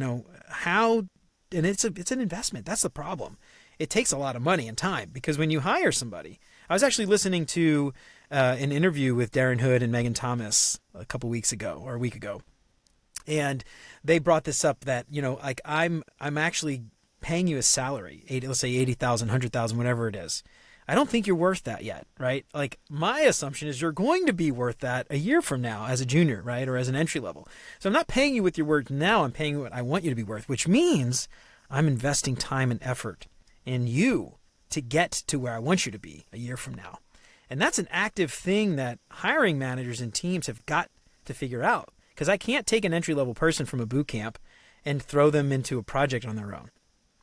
how, and it's an investment. That's the problem. It takes a lot of money and time, because when you hire somebody, I was actually listening to an interview with Darren Hood and Megan Thomas a couple weeks ago or a week ago. And they brought this up that, like I'm actually paying you a salary, let's say 80,000, 100,000, whatever it is. I don't think you're worth that yet, right? Like my assumption is you're going to be worth that a year from now as a junior, right? Or as an entry level. So I'm not paying you with your worth now. I'm paying you what I want you to be worth, which means I'm investing time and effort in you to get to where I want you to be a year from now. And that's an active thing that hiring managers and teams have got to figure out. Because I can't take an entry-level person from a boot camp and throw them into a project on their own,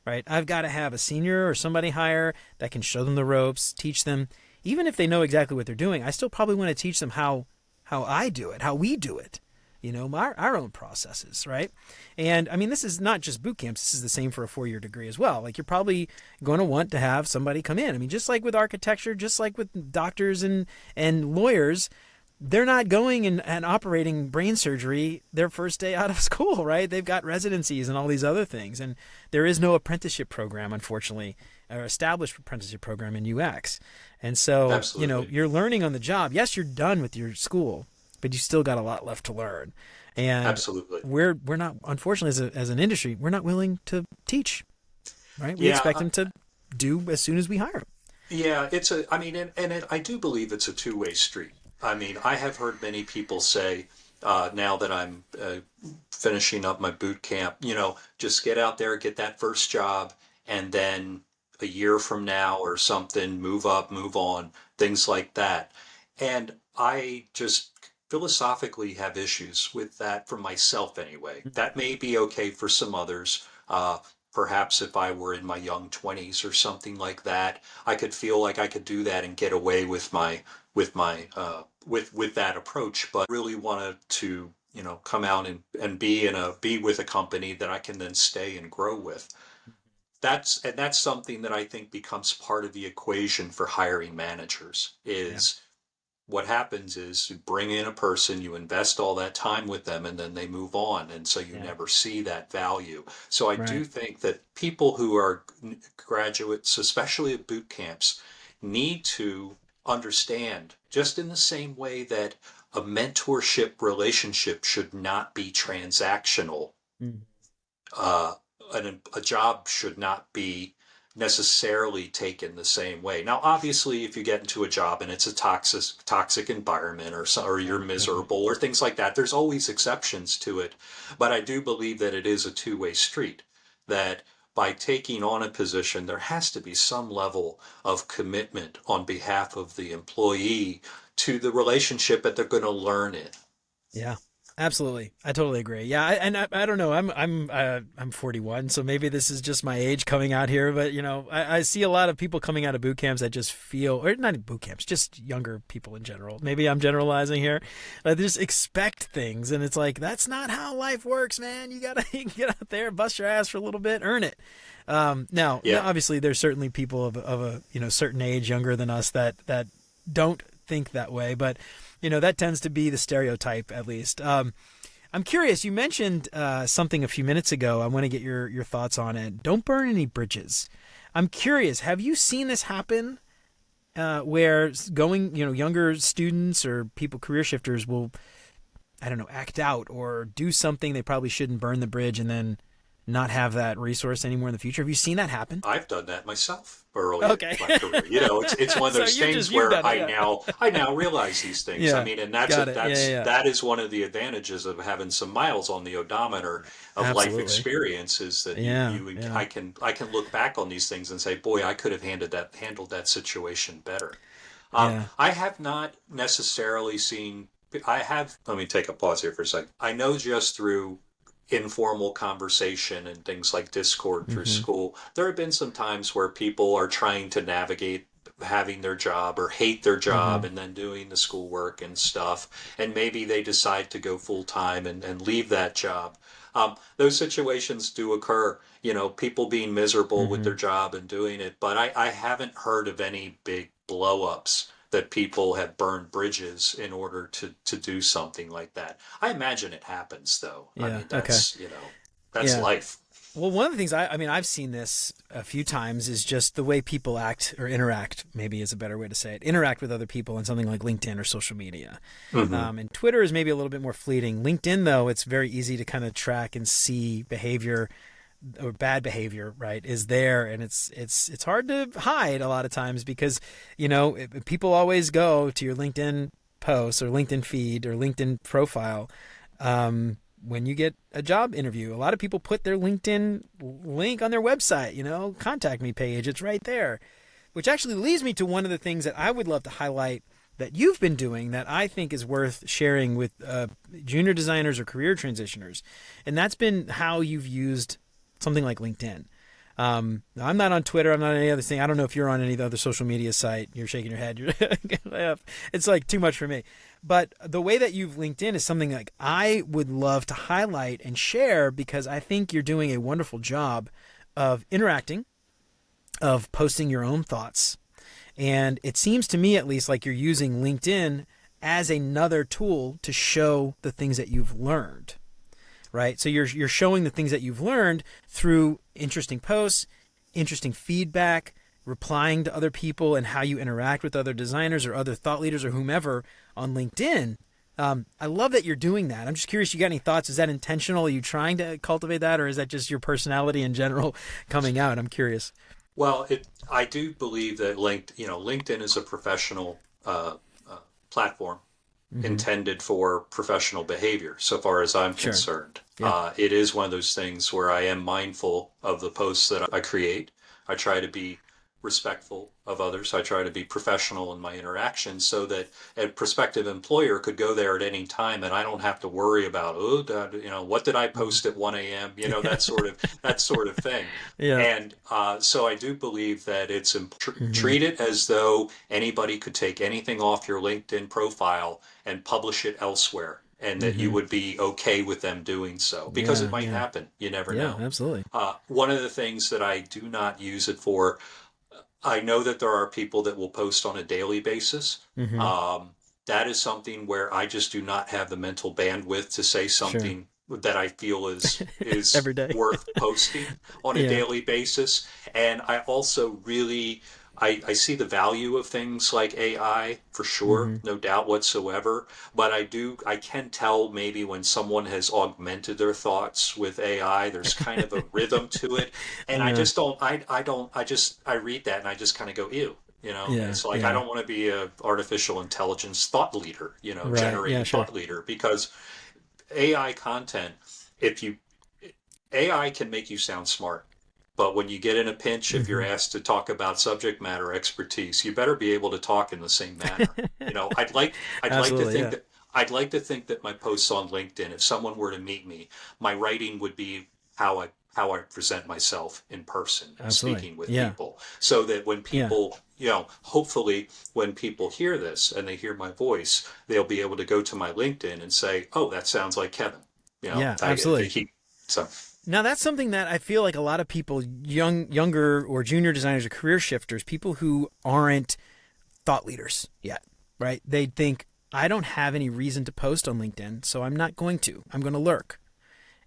right? I've got to have a senior or somebody hire that can show them the ropes, teach them. Even if they know exactly what they're doing, I still probably want to teach them how I do it, how we do it, our own processes, right? And I mean, this is not just boot camps. This is the same for a 4-year degree as well. Like you're probably going to want to have somebody come in. I mean, just like with architecture, just like with doctors and lawyers, they're not going and operating brain surgery their first day out of school, right? They've got residencies and all these other things. And there is no apprenticeship program, unfortunately, or established apprenticeship program in UX. And so, Absolutely. you're learning on the job. Yes, you're done with your school, but you still got a lot left to learn. And Absolutely. we're not, unfortunately, as an industry, we're not willing to teach, right? We expect them to do as soon as we hire them. Yeah, I do believe it's a two-way street. I mean, I have heard many people say, now that I'm finishing up my boot camp, just get out there, get that first job, and then a year from now or something, move up, move on, things like that. And I just philosophically have issues with that for myself anyway. That may be okay for some others. Perhaps if I were in my young 20s or something like that, I could feel like I could do that and get away with that approach. But really wanted to, come out and be with a company that I can then stay and grow with. That's something that I think becomes part of the equation for hiring managers is what happens is you bring in a person, you invest all that time with them, and then they move on. And so you never see that value. So I do think that people who are graduates, especially at boot camps, need to understand, just in the same way that a mentorship relationship should not be transactional. A job should not be necessarily taken the same way. Now, obviously, if you get into a job and it's a toxic environment or you're miserable or things like that, there's always exceptions to it. But I do believe that it is a two-way street, that by taking on a position, there has to be some level of commitment on behalf of the employee to the relationship that they're going to learn in. Yeah. Absolutely. I totally agree. Yeah. I don't know. I'm 41, so maybe this is just my age coming out here, but I see a lot of people coming out of boot camps that just feel, or not boot camps, just younger people in general. Maybe I'm generalizing here. They just expect things. And it's like, that's not how life works, man. You gotta get out there, bust your ass for a little bit, earn it. Now, obviously there's certainly people of a certain age younger than us that don't think that way, but that tends to be the stereotype, at least. I'm curious. You mentioned something a few minutes ago. I want to get your thoughts on it. Don't burn any bridges. I'm curious. Have you seen this happen where younger students or people, career shifters will, I don't know, act out or do something they probably shouldn't, burn the bridge, and then not have that resource anymore in the future? Have you seen that happen? I've done that myself early in my career. It's one of So those things you've where done it, I now realize these things. Yeah. I mean, and Got it. Yeah. that is one of the advantages of having some miles on the odometer of life Absolutely. experience, is that I can look back on these things and say, boy, I could have handled that situation better. I have not necessarily seen. Let me take a pause here for a second. I know just through informal conversation and things like Discord through school, there have been some times where people are trying to navigate having their job or hate their job and then doing the schoolwork and stuff. And maybe they decide to go full time and leave that job. Those situations do occur, people being miserable with their job and doing it. But I haven't heard of any big blow ups that people have burned bridges in order to do something like that. I imagine it happens, though. Yeah. I mean, that's life. Well, one of the things I've seen this a few times is just the way people act or interact, maybe is a better way to say it, interact with other people on something like LinkedIn or social media. And Twitter is maybe a little bit more fleeting. LinkedIn, though, it's very easy to kind of track and see behavior or bad behavior, right, is there. And it's hard to hide a lot of times because, people always go to your LinkedIn post or LinkedIn feed or LinkedIn profile. When you get a job interview, a lot of people put their LinkedIn link on their website, contact me page. It's right there, which actually leads me to one of the things that I would love to highlight that you've been doing that I think is worth sharing with junior designers or career transitioners. And that's been how you've used something like LinkedIn. I'm not on Twitter. I'm not on any other thing. I don't know if you're on any other social media site. You're shaking your head. It's like too much for me. But the way that you've linked in is something like I would love to highlight and share because I think you're doing a wonderful job of interacting, of posting your own thoughts. And it seems to me at least like you're using LinkedIn as another tool to show the things that you've learned. Right? So you're showing the things that you've learned through interesting posts, interesting feedback, replying to other people, and how you interact with other designers or other thought leaders or whomever on LinkedIn. I love that you're doing that. I'm just curious, you got any thoughts? Is that intentional? Are you trying to cultivate that, or is that just your personality in general coming out? I'm curious. Well, I do believe that LinkedIn is a professional platform intended for professional behavior, so far as I'm concerned. Yeah. It is one of those things where I am mindful of the posts that I create. I try to be respectful of others. I try to be professional in my interactions so that a prospective employer could go there at any time and I don't have to worry about, what did I post at 1 a.m., that sort of thing. Yeah. And so I do believe that it's treat it as though anybody could take anything off your LinkedIn profile and publish it elsewhere. And that you would be okay with them doing so because it might happen. You never know. Absolutely. One of the things that I do not use it for, I know that there are people that will post on a daily basis. That is something where I just do not have the mental bandwidth to say something that I feel is worth posting on a daily basis. And I also really... I see the value of things like AI for sure, no doubt whatsoever. But I can tell maybe when someone has augmented their thoughts with AI, there's kind of a rhythm to it. And I just don't, I read that and I just kind of go, ew. It's like I don't want to be a artificial intelligence thought leader, generated thought leader, because AI content, AI can make you sound smart. But when you get in a pinch, if you're asked to talk about subject matter expertise, you better be able to talk in the same manner. I'd like to think that my posts on LinkedIn, if someone were to meet me, my writing would be how I present myself in person, speaking with people, so that when people, hopefully when people hear this and they hear my voice, they'll be able to go to my LinkedIn and say, "Oh, that sounds like Kevin." Absolutely. Now, that's something that I feel like a lot of people, younger or junior designers or career shifters, people who aren't thought leaders yet, right? They think, I don't have any reason to post on LinkedIn, so I'm not going to. I'm going to lurk.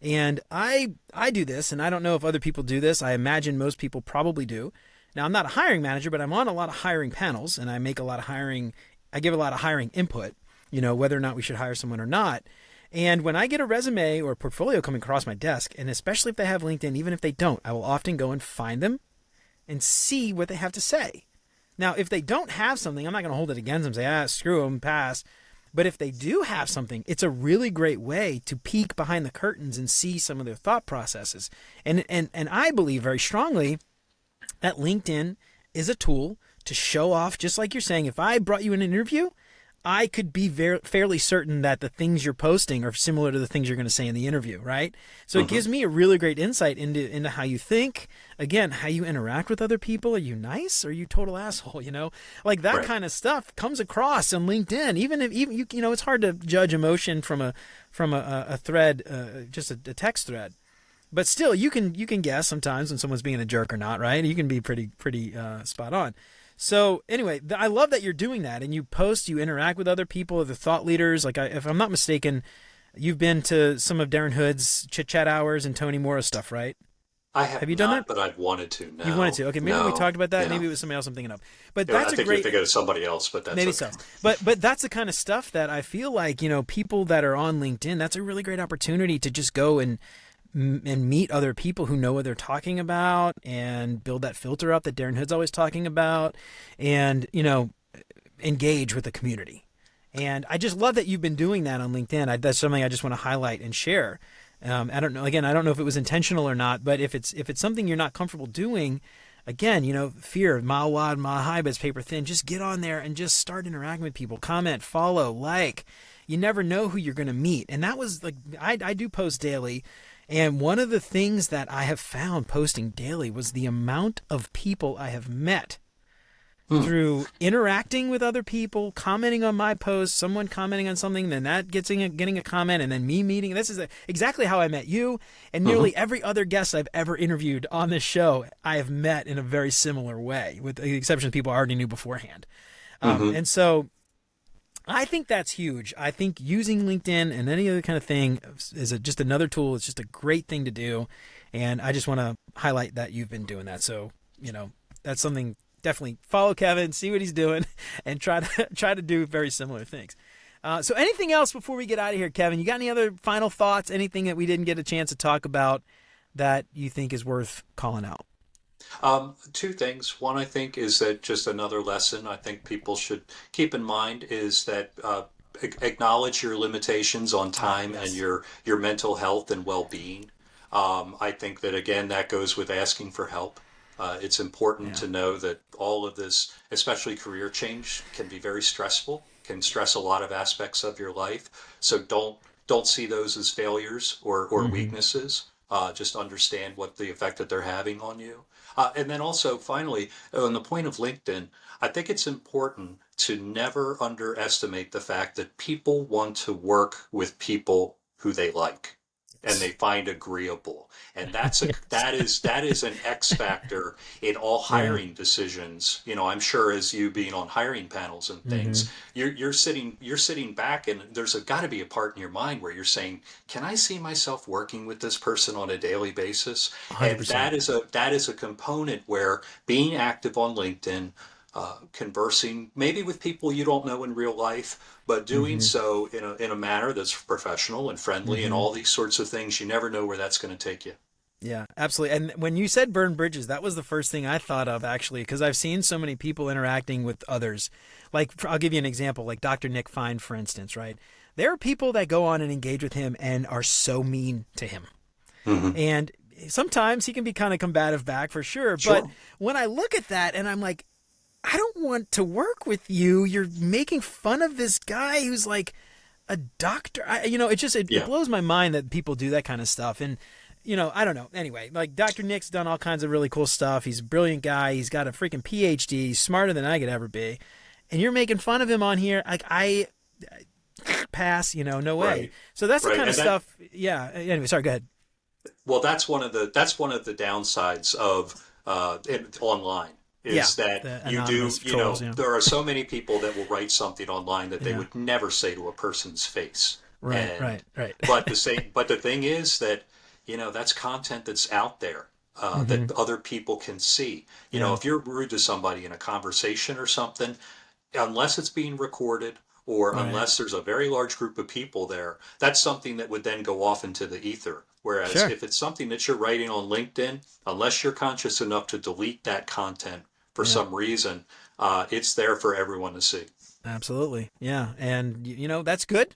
And I do this, and I don't know if other people do this. I imagine most people probably do. Now, I'm not a hiring manager, but I'm on a lot of hiring panels, and I give a lot of hiring input, whether or not we should hire someone or not. And when I get a resume or a portfolio coming across my desk, and especially if they have LinkedIn, even if they don't, I will often go and find them and see what they have to say. Now, if they don't have something, I'm not going to hold it against them and say, screw them, pass. But if they do have something, it's a really great way to peek behind the curtains and see some of their thought processes. And I believe very strongly that LinkedIn is a tool to show off, just like you're saying. If I brought you in an interview, I could be fairly certain that the things you're posting are similar to the things you're going to say in the interview, right? So it gives me a really great insight into how you think, again, how you interact with other people. Are you nice? Or are you total asshole? Like that kind of stuff comes across on LinkedIn. Even it's hard to judge emotion from a thread, just a text thread. But still, you can guess sometimes when someone's being a jerk or not, right? You can be pretty spot on. So anyway, I love that you're doing that, and you post, you interact with other people, the thought leaders. Like if I'm not mistaken, you've been to some of Darren Hood's Chit Chat Hours and Tony Morris stuff, right? I have you done not, that? but I've wanted to. No, you wanted to. Okay, maybe we talked about that. Yeah. Maybe it was somebody else I'm thinking of. But Yeah, that's I think great. you're thinking of somebody else, but that's maybe okay. so. But that's the kind of stuff that I feel like people that are on LinkedIn. That's a really great opportunity to just go and meet other people who know what they're talking about and build that filter up that Darren Hood's always talking about, and engage with the community. And I just love that you've been doing that on LinkedIn. That's something I just want to highlight and share. I don't know. Again, I don't know if it was intentional or not, but if it's something you're not comfortable doing, again, fear, mile wide, mile high, but it's paper thin. Just get on there and just start interacting with people. Comment, follow, like. You never know who you're going to meet. And that was like, I do post daily. And one of the things that I have found posting daily was the amount of people I have met through interacting with other people, commenting on my posts, someone commenting on something, then that getting a comment, and then me meeting. This is exactly how I met you, and nearly every other guest I've ever interviewed on this show, I have met in a very similar way, with the exception of people I already knew beforehand. And so I think that's huge. I think using LinkedIn and any other kind of thing is just another tool. It's just a great thing to do. And I just want to highlight that you've been doing that. So, that's something. Definitely follow Kevin, see what he's doing, and try to do very similar things. So anything else before we get out of here, Kevin? You got any other final thoughts? Anything that we didn't get a chance to talk about that you think is worth calling out? Two things. One, I think, is that just another lesson I think people should keep in mind is that acknowledge your limitations on time and your mental health and well-being. I think that, again, that goes with asking for help. It's important to know that all of this, especially career change, can be very stressful, can stress a lot of aspects of your life. So don't see those as failures or weaknesses. Just understand what the effect that they're having on you. And then also, finally, on the point of LinkedIn, I think it's important to never underestimate the fact that people want to work with people who they like and they find agreeable. And that is an X factor in all hiring decisions. I'm sure as you being on hiring panels and things, you're sitting back, and there's got to be a part in your mind where you're saying, can I see myself working with this person on a daily basis? 100%. And that is a component where being active on LinkedIn, conversing maybe with people you don't know in real life, but doing so in a manner that's professional and friendly and all these sorts of things. You never know where that's going to take you. Yeah, absolutely. And when you said burn bridges, that was the first thing I thought of, actually, because I've seen so many people interacting with others. Like, I'll give you an example, like Dr. Nick Fine, for instance, right? There are people that go on and engage with him and are so mean to him. And sometimes he can be kind of combative back, for sure. But when I look at that and I'm like, I don't want to work with you. You're making fun of this guy who's like a doctor. It blows my mind that people do that kind of stuff. And, I don't know. Anyway, like Dr. Nick's done all kinds of really cool stuff. He's a brilliant guy. He's got a freaking PhD. He's smarter than I could ever be. And you're making fun of him on here. Like, I pass, no way. Right. So that's the kind of stuff. Yeah. Anyway, sorry, go ahead. Well, that's one of the downsides of online. Is that you do, trolls, there are so many people that will write something online that they would never say to a person's face. Right. But the thing is that, that's content that's out there that other people can see. If you're rude to somebody in a conversation or something, unless it's being recorded or Right. unless there's a very large group of people there, that's something that would then go off into the ether. Whereas Sure. if it's something that you're writing on LinkedIn, unless you're conscious enough to delete that content for Yeah. some reason, it's there for everyone to see. Absolutely. Yeah. And that's good.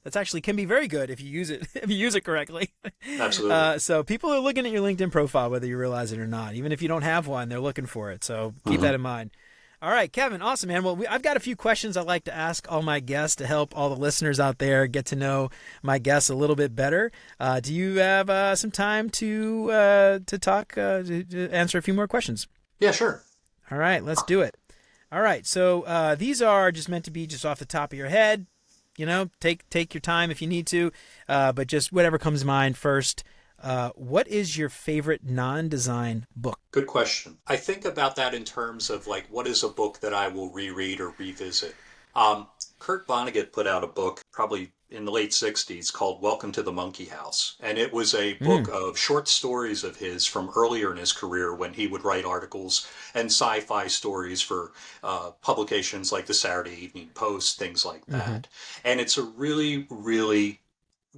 That's actually can be very good if you use it if you use it correctly. Absolutely. So people are looking at your LinkedIn profile whether you realize it or not. Even if you don't have one, they're looking for it. So keep Hmm. that in mind. All right, Kevin, awesome, man. Well, I've got a few questions I'd like to ask all my guests to help all the listeners out there get to know my guests a little bit better. Do you have some time to talk, to answer a few more questions? Yeah, sure. All right, let's do it. All right, so these are just meant to be just off the top of your head. Take your time if you need to, but just whatever comes to mind first. What is your favorite non-design book? Good question. I think about that in terms of like, what is a book that I will reread or revisit? Um, Kurt Vonnegut put out a book probably in the late 60s called Welcome to the Monkey House. And it was a book Mm, of short stories of his from earlier in his career when he would write articles and sci-fi stories for publications like the Saturday Evening Post, things like mm-hmm. that. And it's a really, really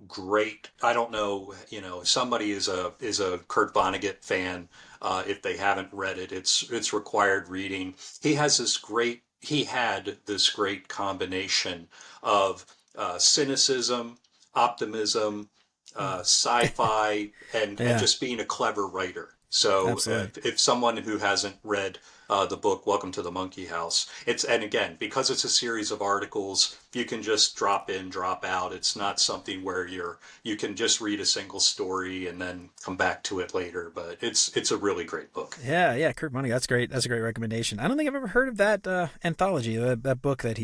great. I don't know, if somebody is a Kurt Vonnegut fan, if they haven't read it, it's required reading. He had this great combination of cynicism, optimism, sci-fi, and Yeah, just being a clever writer. So absolutely. if someone who hasn't read the book Welcome to the Monkey House, and again, because it's a series of articles, you can just drop in, drop out. It's not something where you can just read a single story and then come back to it later. But it's a really great book. Yeah, yeah, Kurt Vonnegut. That's great. That's a great recommendation. I don't think I've ever heard of that anthology, that book that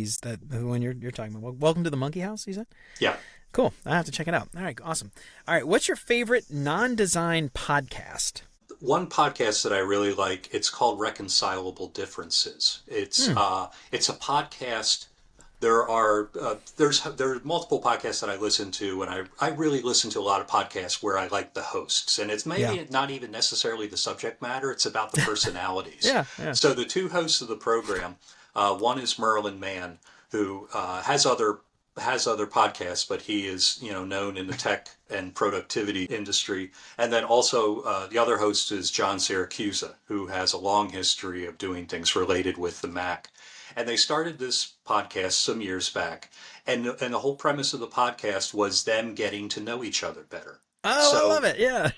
the one you're talking about. Welcome to the Monkey House. You said. Yeah. Cool. I have to check it out. All right, awesome. All right, what's your favorite non-design podcast? One podcast that I really like, it's called Reconcilable Differences. Hmm. It's a podcast. There are multiple podcasts that I listen to, and I really listen to a lot of podcasts where I like the hosts, and it's Yeah. maybe not even necessarily the subject matter; it's about the personalities. Yeah. Yeah. So the two hosts of the program, one is Merlin Mann, who has other podcasts, but he is known in the tech and productivity industry. And then also the other host is John Siracusa, who has a long history of doing things related with the Mac. And they started this podcast some years back, and the whole premise of the podcast was them getting to know each other better. Oh, I So love it. Yeah.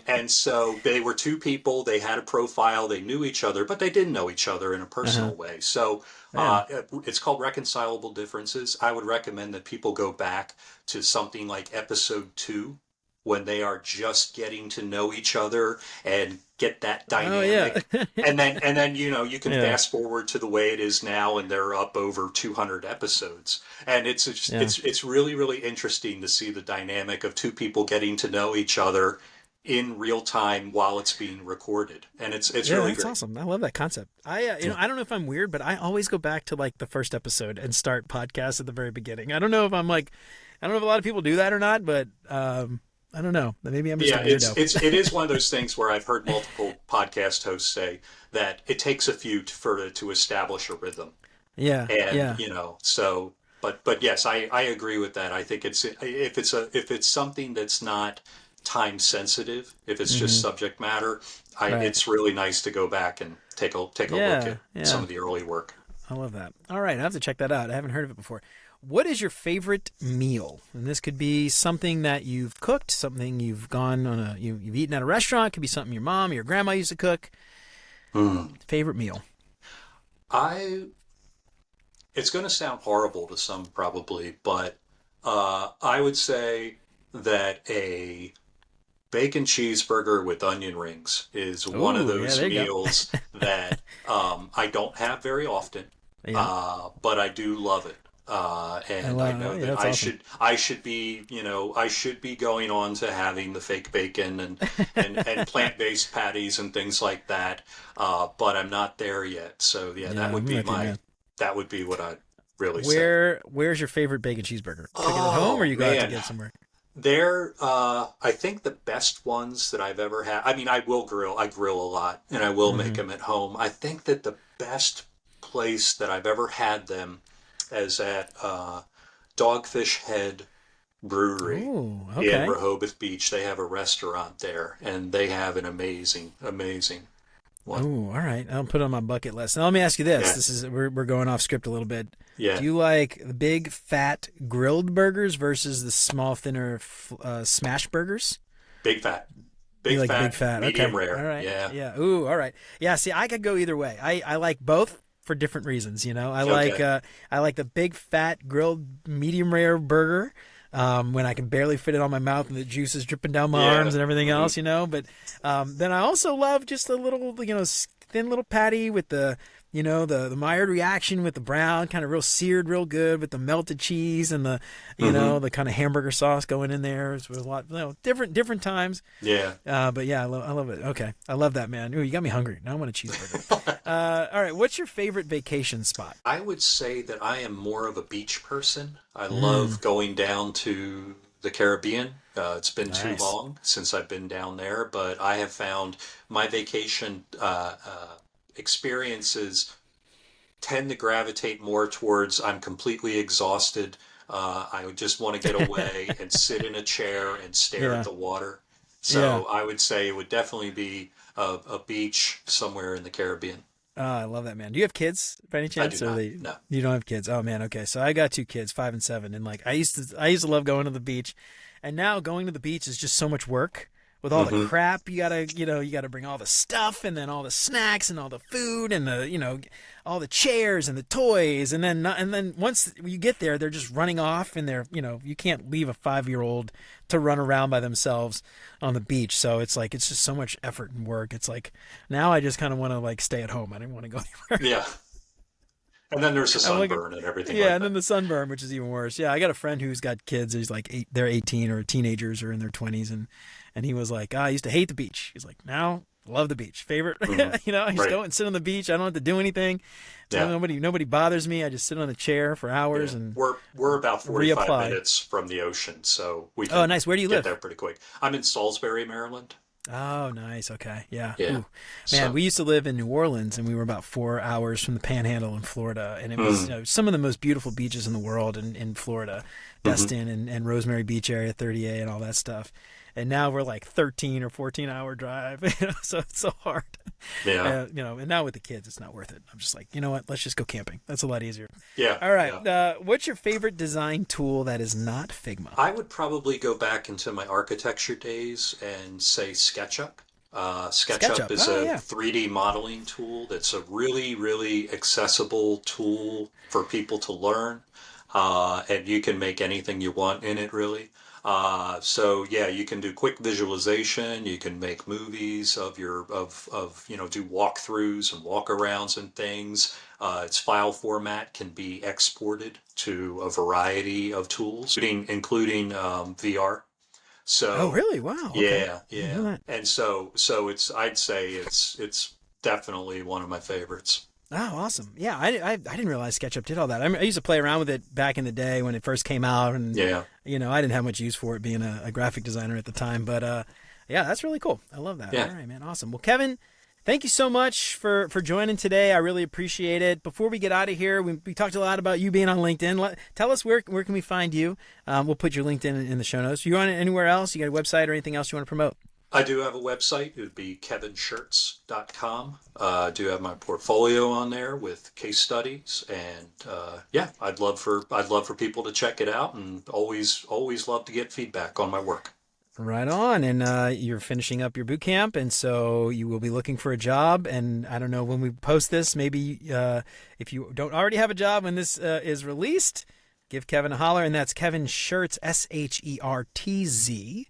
and so they were two people. They had a profile. They knew each other, but they didn't know each other in a Uh-huh. personal way. So Yeah. it's called Reconcilable Differences. I would recommend that people go back to something like episode 2 when they are just getting to know each other and get that Oh, yeah. dynamic. And then you can Yeah. fast forward to the way it is now, and they're up over 200 episodes, and Yeah. it's really, really interesting to see the dynamic of two people getting to know each other in real time while it's being recorded, and it's Yeah, really that's great. awesome. I love that concept. I don't know if I'm weird, but I always go back to like the first episode and start podcasts at the very beginning. I don't know if I don't know if a lot of people do that or not, but I don't know. Maybe I'm just a Yeah, weirdo. it is one of those things where I've heard multiple podcast hosts say that it takes a few to establish a rhythm, Yeah. and Yeah. so. But yes, I agree with that. I think if it's something that's not time sensitive, if it's just Hmm. subject matter, Right. it's really nice to go back and take a look Yeah. at some Yeah. of the early work. I love that. All right, I have to check that out. I haven't heard of it before. What is your favorite meal? And this could be something that you've cooked, something you've gone on you've eaten at a restaurant. It could be something your mom or your grandma used to cook. Hmm. Favorite meal? I It's going to sound horrible to some probably, but I would say that a bacon cheeseburger with onion rings is one of Oh, yeah, those there you go. meals that I don't have very often, Yeah, but I do love it. And I know yeah, that that's I awesome. should I should be I should be going on to having the fake bacon and plant-based patties and things like that, but I'm not there yet. So yeah, Yeah, I'm with you, man. that would be what I'd really say. Where's your favorite bacon cheeseburger? Cook it at home, or Oh you go out to man, get somewhere? I think the best ones that I've ever had. I mean, I grill a lot, and I will make Hmm. them at home. I think that the best place that I've ever had them is at Dogfish Head Brewery Ooh, in okay. Rehoboth Beach. They have a restaurant there, and they have an amazing, amazing one. Oh, all right. I'll put it on my bucket list. Now let me ask you this. Yeah, This is we're going off script a little bit. Do yeah. you like the big fat grilled burgers versus the small thinner smash burgers? Big fat, You big like the big fat, fat? medium Okay. All rare. right. Yeah. Yeah. Ooh, all right. Yeah, see, I could go either way. I like both for different reasons, you know. Okay. I like the big fat grilled medium rare burger. When I can barely fit it on my mouth and the juice is dripping down my Yeah. arms and everything Hmm. else, you know. But then I also love just a little, thin little patty with the Maillard reaction with the brown, kind of real seared, real good with the melted cheese and Hmm. the kind of hamburger sauce going in there. It's a lot, different times. Yeah. But yeah, I love it. Okay, I love that, man. Ooh, you got me hungry. Now I want a cheeseburger. All right, what's your favorite vacation spot? I would say that I am more of a beach person. I Mm, love going down to the Caribbean. It's been too nice. long since I've been down there, but I have found my vacation experiences tend to gravitate more towards I'm completely exhausted. I would just want to get away and sit in a chair and stare at Yeah, the water. yeah. So I would say it would definitely be a beach somewhere in the Caribbean. Oh, I love that, man. Do you have kids by any I do chance, or not. No. you don't have kids? Oh man, okay. So I got two kids, 5 and 7, and I used to love going to the beach, and now going to the beach is just so much work with all the Hmm. crap you gotta bring all the stuff and then all the snacks and all the food and all the chairs and the toys and then once you get there they're just running off and you can't leave a 5-year-old to run around by themselves on the beach. So it's like it's just so much effort and work. It's like now I just kind of want to like stay at home. I didn't want to go anywhere. Yeah. And then there's the I'm like, sunburn and everything yeah, like and that. then the sunburn, which is even worse. Yeah, I got a friend who's got kids. He's like they're 18 or teenagers or in their 20s, and he was like, I used to hate the beach. He's like, now love the beach. Favorite, Hmm. I just Right. go and sit on the beach. I don't have to do anything. Yeah. Nobody bothers me. I just sit on a chair for hours Yeah. and We're about 45 reapply. minutes from the ocean, so we Oh, can nice. Where do you get live? there pretty quick. I'm in Salisbury, Maryland. Oh, nice. Okay. Yeah. Yeah. Ooh. Man, So, we used to live in New Orleans and we were about 4 hours from the Panhandle in Florida. And it was mm, some of the most beautiful beaches in the world in Florida, hmm, Destin and Rosemary Beach area, 30A and all that stuff. And now we're like 13 or 14-hour drive, so it's so hard. yeah. And now with the kids, it's not worth it. I'm just like, you know what? Let's just go camping. That's a lot easier. Yeah. All right. Yeah. What's your favorite design tool that is not Figma? I would probably go back into my architecture days and say SketchUp. SketchUp SketchUp. is Oh, a yeah. 3D modeling tool that's a really, really accessible tool for people to learn. And you can make anything you want in it, really. So yeah, you can do quick visualization. You can make movies of do walkthroughs and walkarounds and things. Its file format can be exported to a variety of tools, including VR. Oh, So really? Wow. Okay. yeah, I didn't know yeah. that. And so I'd say it's definitely one of my favorites. Oh, awesome. Yeah, I didn't realize SketchUp did all that. I used to play around with it back in the day when it first came out, and Yeah, I didn't have much use for it being a graphic designer at the time. But yeah, that's really cool. I love that. yeah. All right, man. Awesome. Well, Kevin, thank you so much for joining today. I really appreciate it. Before we get out of here, we talked a lot about you being on LinkedIn. Tell us where can we find you? We'll put your LinkedIn in the show notes. You on anywhere else? You got a website or anything else you want to promote? I do have a website. It would be kevinshertz.com. I do have my portfolio on there with case studies, and yeah, I'd love for people to check it out, and always love to get feedback on my work. Right on. And you're finishing up your boot camp, and so you will be looking for a job. And I don't know when we post this, maybe if you don't already have a job when this is released, give Kevin a holler. And that's Kevin Shertz, Shertz.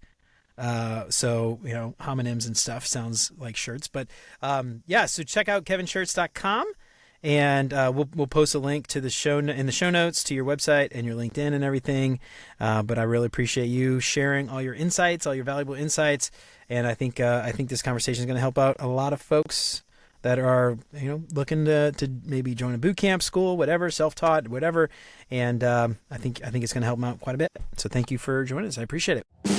So, homonyms and stuff sounds like shirts. But yeah, so check out kevinshirts.com. And we'll post a link to the show in the show notes to your website and your LinkedIn and everything. But I really appreciate you sharing all your insights, all your valuable insights. And I think this conversation is going to help out a lot of folks that are looking to maybe join a boot camp, school, whatever, self-taught, whatever. And I think it's going to help them out quite a bit. So thank you for joining us. I appreciate it.